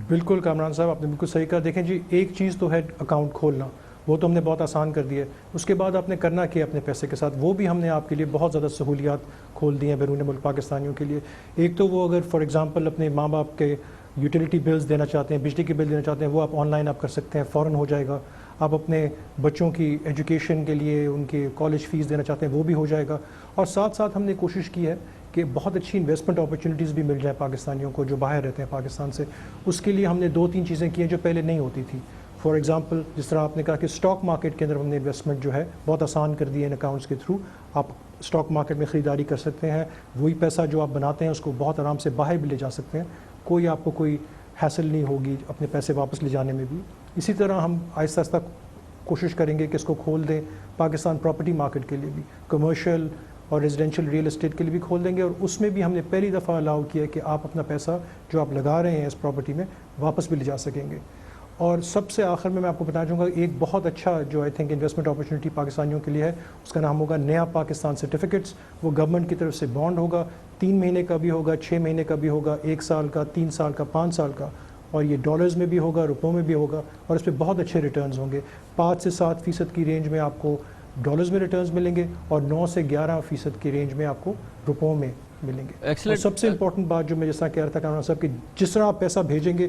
بالکل کامران صاحب، آپ نے بالکل صحیح کہا. دیکھیں جی، ایک چیز تو ہے اکاؤنٹ کھولنا، وہ تو ہم نے بہت آسان کر دی ہے. اس کے بعد آپ نے کرنا کیا اپنے پیسے کے ساتھ، وہ بھی ہم نے آپ کے لیے بہت زیادہ سہولیات کھول دی ہیں بیرون ملک پاکستانیوں کے لیے. ایک تو وہ اگر فار ایگزامپل اپنے ماں باپ کے یوٹیلیٹی بلز دینا چاہتے ہیں، بجلی کے بل دینا چاہتے ہیں، وہ آپ آن لائن آپ کر سکتے ہیں، فوراً ہو جائے گا. آپ اپنے بچوں کی ایجوکیشن کے لیے ان کے کالج فیس دینا چاہتے ہیں، وہ بھی ہو جائے گا. اور ساتھ ہم نے کوشش کی ہے کہ بہت اچھی انویسٹمنٹ اپرچونیٹیز بھی مل جائیں پاکستانیوں کو جو باہر رہتے ہیں پاکستان سے. اس کے لیے ہم نے 2-3 چیزیں کی ہیں جو پہلے نہیں ہوتی تھی. فار ایگزامپل جس طرح آپ نے کہا کہ اسٹاک مارکیٹ کے اندر ہم نے انویسٹمنٹ جو ہے بہت آسان کر دی ہے ان اکاؤنٹس کے تھرو. آپ اسٹاک مارکیٹ میں خریداری کر سکتے ہیں، وہی پیسہ جو آپ بناتے ہیں اس کو بہت آرام سے باہر بھی لے جا سکتے ہیں. کوئی آپ کو کوئی حاصل نہیں ہوگی اپنے پیسے واپس لے جانے میں بھی. اسی طرح ہم آہستہ آہستہ کوشش کریں گے کہ اس کو کھول دیں پاکستان پراپرٹی مارکیٹ کے لیے بھی، کمرشل اور ریزیڈینشیل ریل اسٹیٹ کے لیے بھی کھول دیں گے. اور اس میں بھی ہم نے پہلی دفعہ الاؤ کیا کہ آپ اپنا پیسہ جو آپ لگا رہے ہیں اس پراپرٹی میں واپس بھی لے جا سکیں گے. اور سب سے آخر میں آپ کو بتانا چاہوں گا ایک بہت اچھا جو آئی تھنک انویسٹمنٹ اپرچونیٹی پاکستانیوں کے لیے ہے، اس کا نام ہوگا نیا پاکستان سرٹیفکیٹس. وہ گورنمنٹ کی طرف سے بانڈ ہوگا، 3 مہینے کا بھی ہوگا، 6 مہینے کا بھی ہوگا، 1 سال کا، 3 سال کا، 5 سال کا. اور یہ ڈالرز میں بھی ہوگا، روپوں میں بھی ہوگا اور اس پہ بہت اچھے ریٹرنز ہوں گے. 5 سے 7% کی رینج میں آپ کو ڈالرز میں ریٹرنز ملیں گے اور 9 سے 11% کی رینج میں آپ کو روپوں میں ملیں گے. اور سب سے امپورٹنٹ بات جو میں جس طرح کہہ رہا تھا کامران صاحب کہ جس طرح آپ پیسہ بھیجیں گے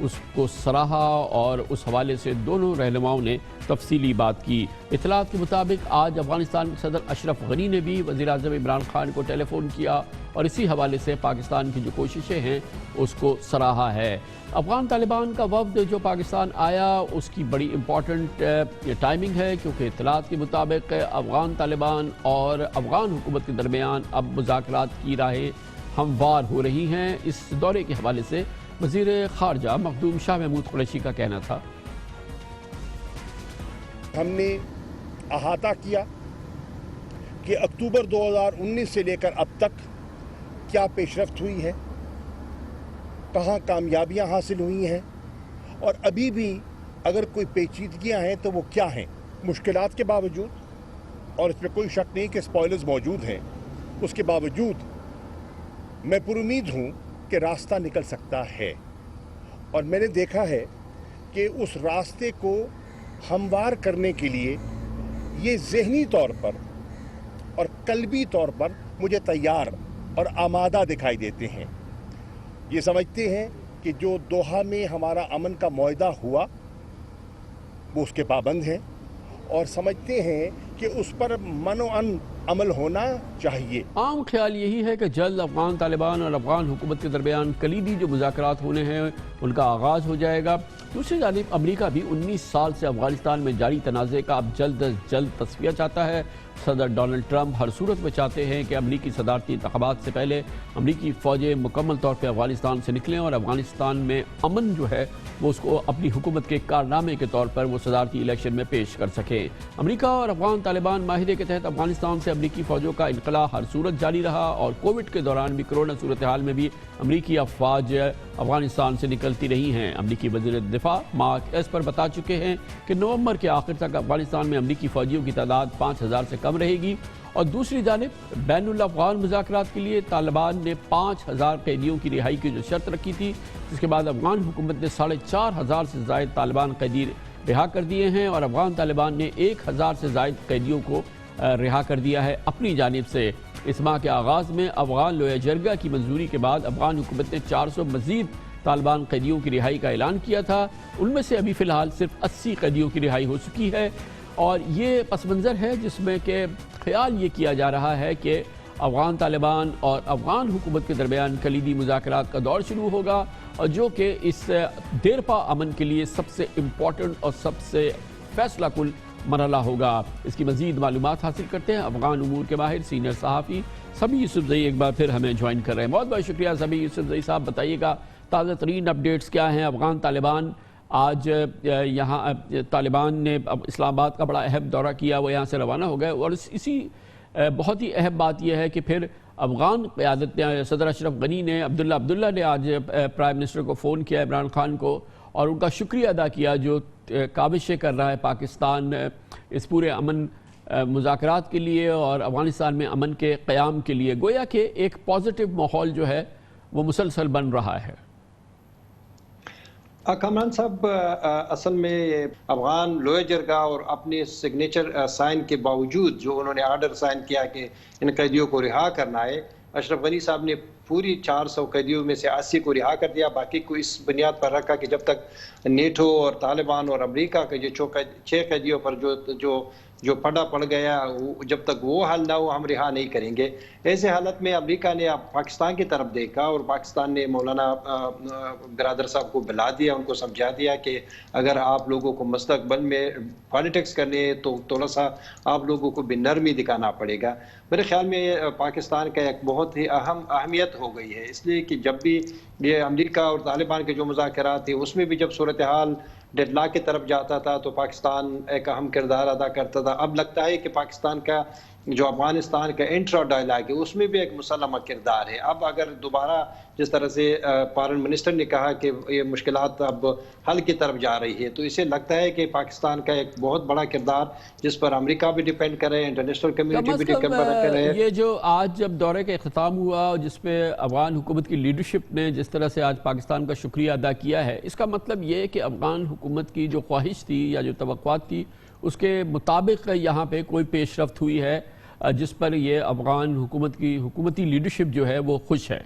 اس کو سراہا اور اس حوالے سے دونوں رہنماؤں نے تفصیلی بات کی۔ اطلاعات کے مطابق آج افغانستان کے صدر اشرف غنی نے بھی وزیر اعظم عمران خان کو ٹیلی فون کیا اور اسی حوالے سے پاکستان کی جو کوششیں ہیں اس کو سراہا ہے۔ افغان طالبان کا وفد جو پاکستان آیا اس کی بڑی امپورٹنٹ ٹائمنگ ہے، کیونکہ اطلاعات کے مطابق افغان طالبان اور افغان حکومت کے درمیان اب مذاکرات کی راہیں ہموار ہو رہی ہیں۔ اس دورے کے حوالے سے وزیر خارجہ مخدوم شاہ محمود قریشی کا کہنا تھا، ہم نے احاطہ کیا کہ اکتوبر 2019 سے لے کر اب تک کیا پیش رفت ہوئی ہے، کہاں کامیابیاں حاصل ہوئی ہیں، اور ابھی بھی اگر کوئی پیچیدگیاں ہیں تو وہ کیا ہیں۔ مشکلات کے باوجود، اور اس میں کوئی شک نہیں کہ اسپوائلرز موجود ہیں، اس کے باوجود میں پر امید ہوں کہ راستہ نکل سکتا ہے، اور میں نے دیکھا ہے کہ اس راستے کو ہموار کرنے کے لیے یہ ذہنی طور پر اور قلبی طور پر مجھے تیار اور آمادہ دکھائی دیتے ہیں۔ یہ سمجھتے ہیں کہ جو دوحہ میں ہمارا امن کا معاہدہ ہوا وہ اس کے پابند ہیں، اور سمجھتے ہیں کہ اس پر من و عن عمل ہونا چاہیے۔ عام خیال یہی ہے کہ جلد افغان طالبان اور افغان حکومت کے درمیان کلیدی جو مذاکرات ہونے ہیں ان کا آغاز ہو جائے گا۔ دوسری جانب امریکہ بھی 19 سال سے افغانستان میں جاری تنازع کا اب جلد از جلد تصفیہ چاہتا ہے۔ صدر ڈونلڈ ٹرمپ ہر صورت میں چاہتے ہیں کہ امریکی صدارتی انتخابات سے پہلے امریکی فوجیں مکمل طور پہ افغانستان سے نکلیں اور افغانستان میں امن جو ہے وہ اس کو اپنی حکومت کے کارنامے کے طور پر وہ صدارتی الیکشن میں پیش کر سکے۔ امریکہ اور افغان طالبان معاہدے کے تحت افغانستان سے امریکی فوجوں کا انخلا ہر صورت جاری رہا، اور کووڈ کے دوران بھی کرونا صورتحال میں بھی امریکی افواج افغانستان سے نکلتی رہی ہیں۔ امریکی وزیر دفاع مارک ایسپر بتا چکے ہیں کہ نومبر کے آخر تک افغانستان میں امریکی فوجیوں کی تعداد 5000 سے کم رہے گی، اور دوسری جانب بین الافغان مذاکرات کے لیے طالبان نے 5000 قیدیوں کی رہائی کی جو شرط رکھی تھی، جس کے بعد افغان حکومت نے 4500 سے زائد طالبان قیدی رہا کر دیے ہیں، اور افغان طالبان نے 1000 سے زائد قیدیوں کو رہا کر دیا ہے اپنی جانب سے۔ اس ماہ کے آغاز میں افغان لویا جرگہ کی منظوری کے بعد افغان حکومت نے 400 مزید طالبان قیدیوں کی رہائی کا اعلان کیا تھا، ان میں سے ابھی فی الحال صرف 80 قیدیوں کی رہائی ہو چکی ہے، اور یہ پس منظر ہے جس میں کہ خیال یہ کیا جا رہا ہے کہ افغان طالبان اور افغان حکومت کے درمیان کلیدی مذاکرات کا دور شروع ہوگا، اور جو کہ اس دیرپا امن کے لیے سب سے امپورٹنٹ اور سب سے فیصلہ کن مرحلہ ہوگا۔ اس کی مزید معلومات حاصل کرتے ہیں افغان امور کے ماہر سینئر صحافی سمیع یوسفزئی ایک بار پھر ہمیں جوائن کر رہے ہیں۔ بہت بہت شکریہ سمیع یوسفزئی صاحب، بتائیے گا تازہ ترین اپڈیٹس کیا ہیں؟ افغان طالبان آج یہاں طالبان نے اسلام آباد کا بڑا اہم دورہ کیا، وہ یہاں سے روانہ ہو گئے، اور اسی بہت ہی اہم بات یہ ہے کہ پھر افغان قیادت صدر اشرف غنی نے عبداللہ نے آج پرائم منسٹر کو فون کیا، عمران خان کو، اور ان کا شکریہ ادا کیا جو کاوشیں کر رہا ہے پاکستان اس پورے امن مذاکرات کے لیے اور افغانستان میں امن کے قیام کے لیے۔ گویا کہ ایک پازیٹیو ماحول جو ہے وہ مسلسل بن رہا ہے۔ کامران صاحب، اصل میں افغان لویا جرگہ اور اپنے سگنیچر سائن کے باوجود جو انہوں نے آرڈر سائن کیا کہ ان قیدیوں کو رہا کرنا ہے، اشرف غنی صاحب نے پوری 400 قیدیوں میں سے 80 کو رہا کر دیا، باقی کو اس بنیاد پر رکھا کہ جب تک نیٹو اور طالبان اور امریکہ کے جو 6 قیدیوں پر جو پڑا پڑ گیا، جب تک وہ حل نہ ہو ہم رہا نہیں کریں گے۔ ایسے حالت میں امریکہ نے اب پاکستان کی طرف دیکھا، اور پاکستان نے مولانا برادر صاحب کو بلا دیا، ان کو سمجھا دیا کہ اگر آپ لوگوں کو مستقبل میں پالیٹکس کرنے تو تھوڑا سا آپ لوگوں کو بھی نرمی دکھانا پڑے گا۔ میرے خیال میں پاکستان کا ایک بہت ہی اہمیت ہو گئی ہے، اس لیے کہ جب بھی یہ امریکہ اور طالبان کے جو مذاکرات تھے اس میں بھی جب صورتحال ڈیڈ لاک کی طرف جاتا تھا تو پاکستان ایک اہم کردار ادا کرتا تھا۔ اب لگتا ہے کہ پاکستان کا جو افغانستان کا انٹرا ڈائلاگ ہے اس میں بھی ایک مسلمہ کردار ہے۔ اب اگر دوبارہ جس طرح سے فارن منسٹر نے کہا کہ یہ مشکلات اب حل کی طرف جا رہی ہے، تو اسے لگتا ہے کہ پاکستان کا ایک بہت بڑا کردار جس پر امریکہ بھی ڈیپینڈ کرے، انٹرنیشنل کمیونٹی بھی ڈیپینڈ کرے۔ یہ جو آج جب دورے کا اختتام ہوا جس پہ افغان حکومت کی لیڈرشپ نے جس طرح سے آج پاکستان کا شکریہ ادا کیا ہے، اس کا مطلب یہ ہے کہ افغان حکومت کی جو خواہش تھی یا جو توقعات تھی اس کے مطابق یہاں پہ کوئی پیش رفت ہوئی ہے جس پر یہ افغان حکومت کی حکومتی لیڈرشپ جو ہے وہ خوش ہے۔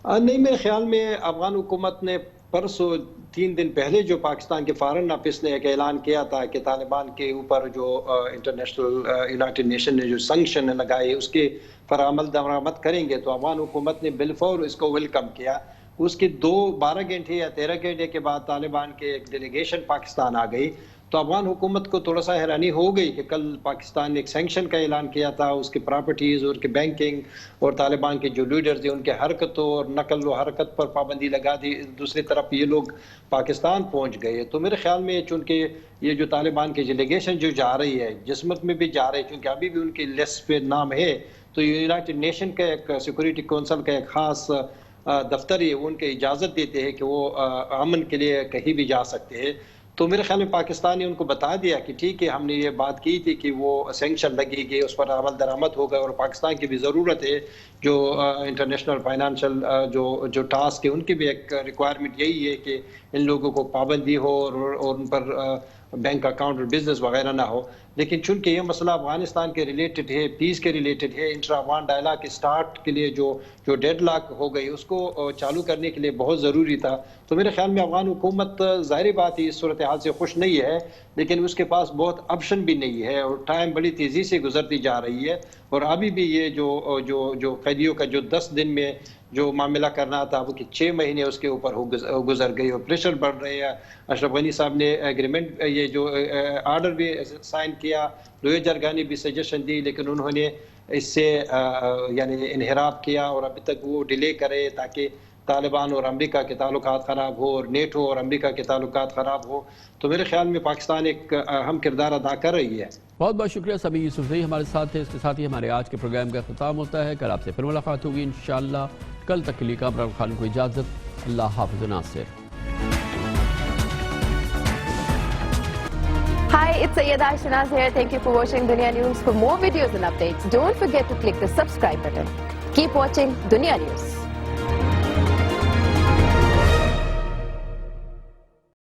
نہیں، میرے خیال میں افغان حکومت نے پرسوں 3 دن پہلے جو پاکستان کے فارن آفس نے ایک اعلان کیا تھا کہ طالبان کے اوپر جو انٹرنیشنل یونائٹڈ نیشن نے جو سنکشن لگائے اس کے پر عمل درآمد کریں گے، تو افغان حکومت نے بالفور اس کو ویلکم کیا. اس کے 12 گھنٹے یا 13 گھنٹے کے بعد طالبان کے ایک ڈیلیگیشن پاکستان آ گئی. تو افغان حکومت کو تھوڑا سا حیرانی ہو گئی کہ کل پاکستان نے ایک سینکشن کا اعلان کیا تھا، اس کی پراپرٹیز اور کی بینکنگ اور طالبان کے جو لیڈرز ہیں ان کے حرکتوں اور نقل و حرکت پر پابندی لگا دی. دوسری طرف یہ لوگ پاکستان پہنچ گئے. تو میرے خیال میں چونکہ یہ جو طالبان کی ڈیلیگیشن جو جا رہی ہے جس ملک میں بھی جا رہے ہیں، چونکہ ابھی بھی ان کی لسٹ پہ نام ہے، تو یونائٹڈ نیشن کا ایک سیکورٹی کونسل کا ایک خاص دفتر ہے، وہ ان کو اجازت دیتے ہیں کہ وہ امن کے لیے کہیں بھی جا سکتے ہیں. تو میرے خیال میں پاکستان نے ان کو بتا دیا کہ ٹھیک ہے، ہم نے یہ بات کی تھی کہ وہ سینکشن لگے گی، اس پر عمل درآمد ہوگا، اور پاکستان کی بھی ضرورت ہے جو انٹرنیشنل فائنانشل جو ٹاسک ہے ان کی بھی ایک ریکوائرمنٹ یہی ہے کہ ان لوگوں کو پابندی ہو اور ان پر بینک اکاؤنٹ اور بزنس وغیرہ نہ ہو. لیکن چونکہ یہ مسئلہ افغانستان کے ریلیٹڈ ہے، پیس کے ریلیٹڈ ہے، انٹرا افغان ڈائلاگ کے سٹارٹ کے لیے جو ڈیڈ لاک ہو گئی اس کو چالو کرنے کے لیے بہت ضروری تھا. تو میرے خیال میں افغان حکومت ظاہری بات ہے اس صورتحال سے خوش نہیں ہے، لیکن اس کے پاس بہت آپشن بھی نہیں ہے اور ٹائم بڑی تیزی سے گزرتی جا رہی ہے. اور ابھی بھی یہ جو قیدیوں کا جو 10 دن میں جو معاملہ کرنا تھا وہ کہ 6 مہینے اس کے اوپر گزر گئی اور پریشر بڑھ رہے ہیں. اشرف غنی صاحب نے ایگریمنٹ یہ جو آرڈر بھی سائن کیا، لوہے جرگانی بھی سجیشن دی، لیکن انہوں نے اس سے یعنی انحراف کیا اور ابھی تک وہ ڈیلے کرے تاکہ طالبان اور امریکہ کے تعلقات خراب ہو اور نیٹو اور امریکہ کے تعلقات خراب ہو. تو میرے خیال میں پاکستان ایک اہم کردار ادا کر رہی ہے. بہت بہت شکریہ سمیع یوسفزئی ہمارے ساتھ تھے. اس کے ساتھ ہی ہمارے آج کے پروگرام کا اختتام ہوتا ہے. کل آپ سے پھر ملاقات ہوگی انشاءاللہ. کل تک کے لیے کامران خان کو اجازت. اللہ حافظ و ناصر. Hi, it's Sayyeda Shanaz here. Thank you for watching Dunya News. For more videos and updates, don't forget to click the subscribe button. Keep watching Dunya News.